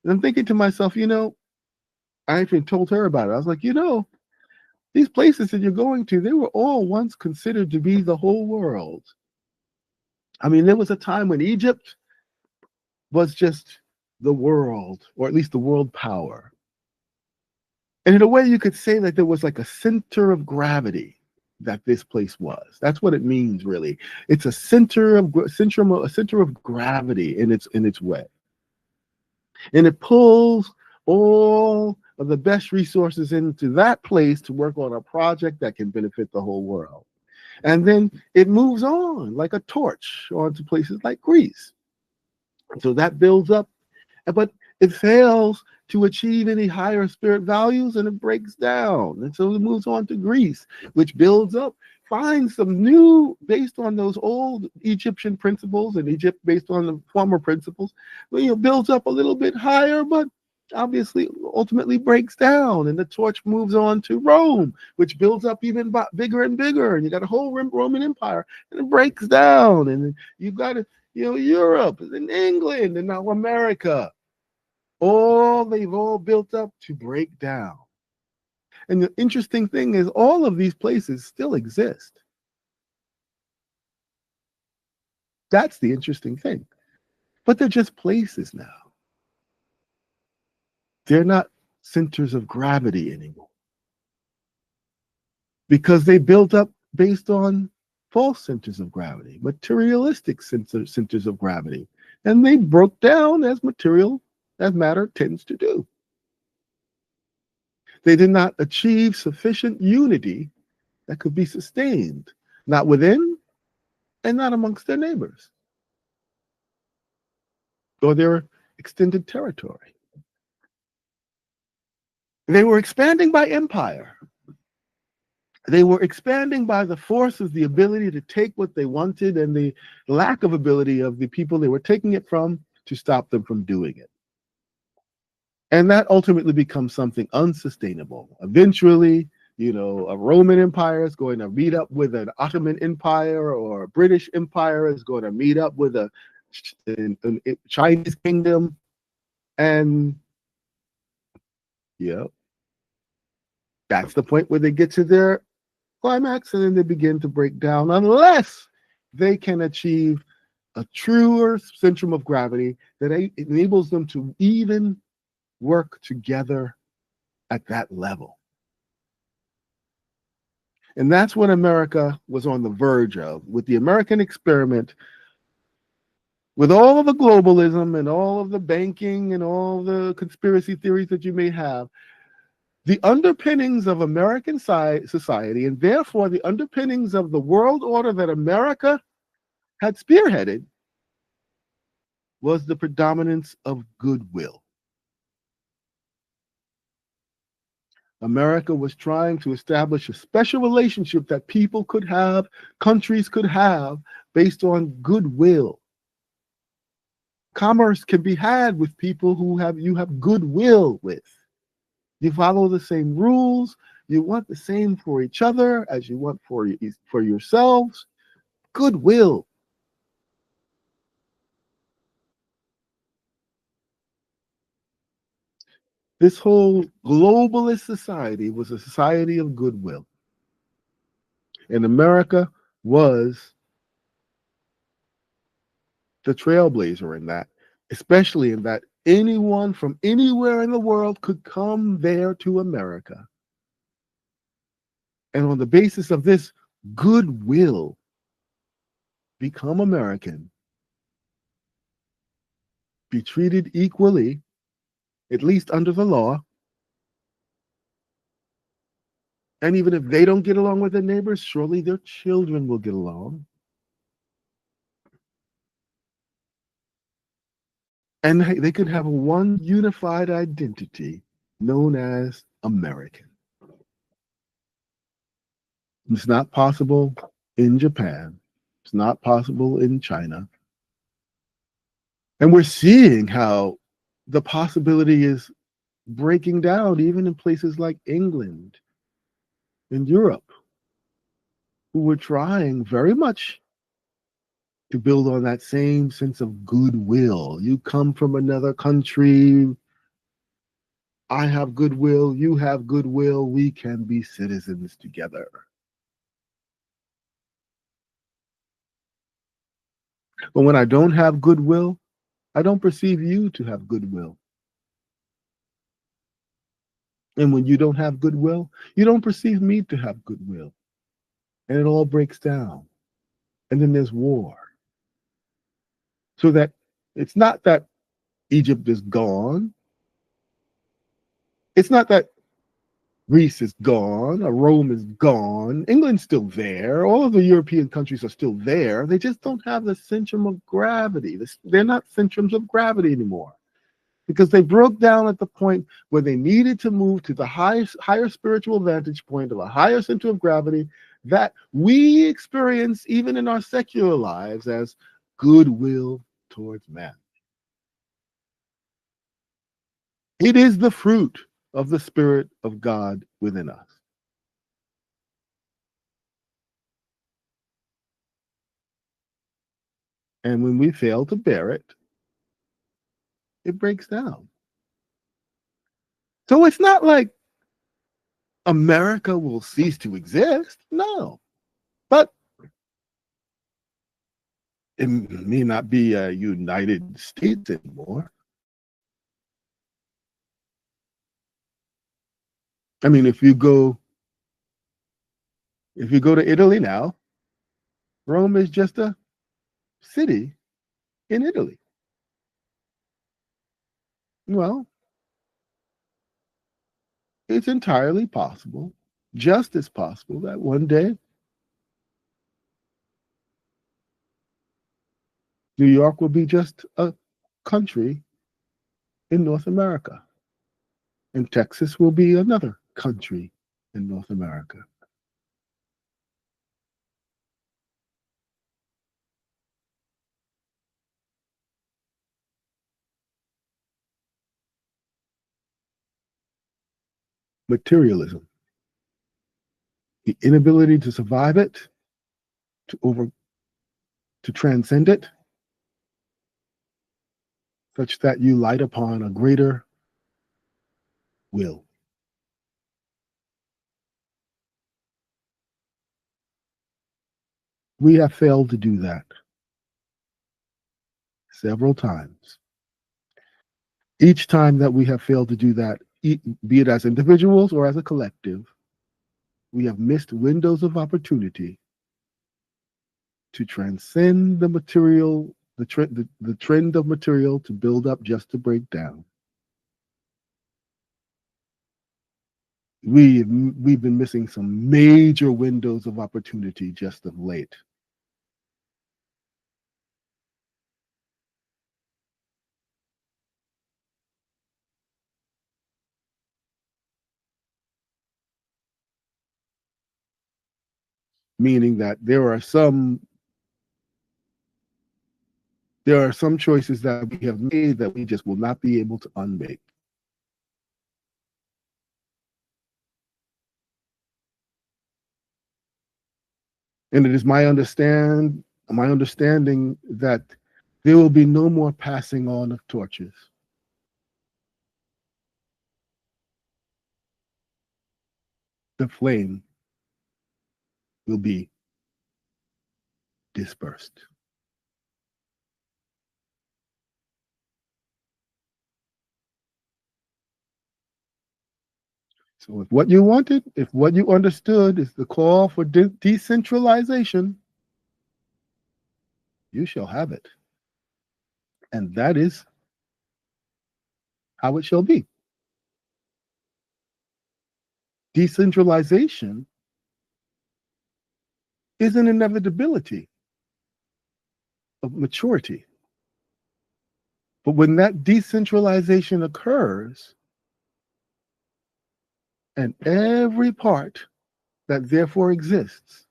And I'm thinking to myself, I even told her about it. I was like, these places that you're going to, they were all once considered to be the whole world. I mean, there was a time when Egypt was just the world, or at least the world power. And in a way, you could say that there was like a center of gravity that this place was. That's what it means, really. It's a center of gravity in its way, and it pulls all of the best resources into that place to work on a project that can benefit the whole world. And then it moves on like a torch onto places like Greece. So that builds up, but it fails to achieve any higher spirit values and it breaks down. And so it moves on to Greece, which builds up, finds some new, based on those old Egyptian principles, and Egypt based on the former principles, builds up a little bit higher, but obviously ultimately breaks down. And the torch moves on to Rome, which builds up even bigger and bigger. And you got a whole Roman Empire, and it breaks down. And you've got Europe and England and now America. They've all built up to break down. And the interesting thing is all of these places still exist. That's the interesting thing. But they're just places now. They're not centers of gravity anymore. Because they built up based on false centers of gravity, materialistic centers of gravity. And they broke down as matter tends to do. They did not achieve sufficient unity that could be sustained, not within and not amongst their neighbors or their extended territory. They were expanding by empire. They were expanding by the force of the ability to take what they wanted and the lack of ability of the people they were taking it from to stop them from doing it. And that ultimately becomes something unsustainable. Eventually, a Roman Empire is going to meet up with an Ottoman Empire, or a British Empire is going to meet up with a Chinese kingdom. And that's the point where they get to their climax, and then they begin to break down unless they can achieve a truer centrum of gravity that enables them to even work together at that level. And that's what America was on the verge of with the American experiment, with all of the globalism and all of the banking and all the conspiracy theories that you may have. The underpinnings of American society, and therefore the underpinnings of the world order that America had spearheaded, was the predominance of goodwill. America was trying to establish a special relationship that people could have, countries could have, based on goodwill. Commerce can be had with people who you have goodwill with. You follow the same rules. You want the same for each other as you want for yourselves. Goodwill. This whole globalist society was a society of goodwill. And America was the trailblazer in that, especially in that anyone from anywhere in the world could come there to America. And on the basis of this goodwill, become American, be treated equally, at least under the law. And even if they don't get along with their neighbors, surely their children will get along. And they could have one unified identity known as American. It's not possible in Japan. It's not possible in China. And we're seeing how the possibility is breaking down even in places like England and Europe, who were trying very much to build on that same sense of goodwill. You come from another country, I have goodwill, you have goodwill, we can be citizens together. But when I don't have goodwill, I don't perceive you to have goodwill. And when you don't have goodwill, you don't perceive me to have goodwill. And it all breaks down. And then there's war. So that it's not that Egypt is gone. It's not that Greece is gone, or Rome is gone. England's still there. All of the European countries are still there. They just don't have the centrum of gravity. They're not centrums of gravity anymore, because they broke down at the point where they needed to move to the higher spiritual vantage point of a higher center of gravity that we experience even in our secular lives as goodwill towards man. It is the fruit of the Spirit of God within us. And when we fail to bear it, it breaks down. So it's not like America will cease to exist. No. But it may not be a United States anymore. I mean, if you go to Italy now, Rome is just a city in Italy. Well, it's entirely possible, just as possible, that one day New York will be just a country in North America, and Texas will be another country in North America. Materialism, the inability to survive it, to transcend it, such that you light upon a greater will. We have failed to do that several times. Each time that we have failed to do that, be it as individuals or as a collective, we have missed windows of opportunity to transcend the material, the trend of material to build up just to break down. We've been missing some major windows of opportunity just of late. Meaning that there are some choices that we have made that we just will not be able to unmake. And it is my understanding that there will be no more passing on of torches. the flame will be dispersed. So if what you wanted, if what you understood is the call for decentralization, you shall have it. And that is how it shall be. Decentralization is an inevitability of maturity. But when that decentralization occurs, and every part that therefore exists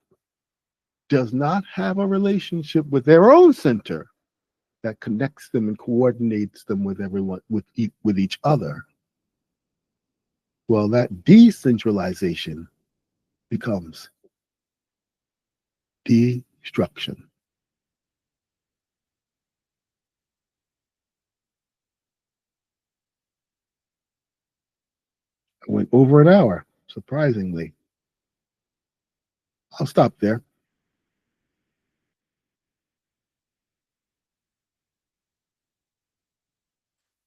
does not have a relationship with their own center that connects them and coordinates them with everyone, with each other, well, that decentralization becomes destruction. I went over an hour, surprisingly. I'll stop there.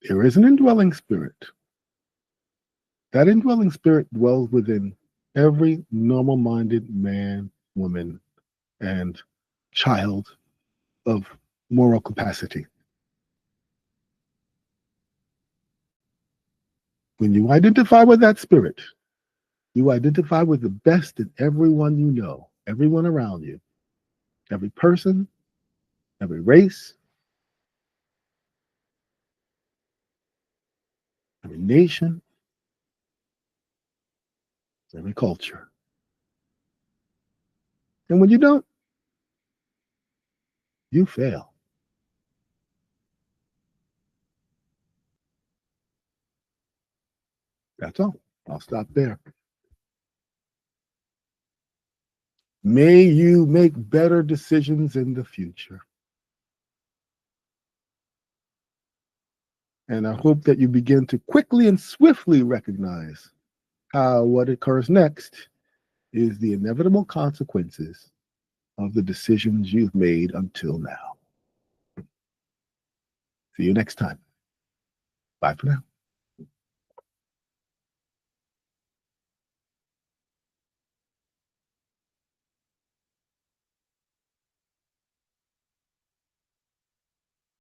There is an indwelling spirit. That indwelling spirit dwells within every normal-minded man, woman, and child of moral capacity. When you identify with that spirit, you identify with the best in everyone you know, everyone around you, every person, every race, every nation, every culture. And when you don't, you fail. That's all. I'll stop there. May you make better decisions in the future. And I hope that you begin to quickly and swiftly recognize how what occurs next is the inevitable consequences of the decisions you've made until now. See you next time. Bye for now.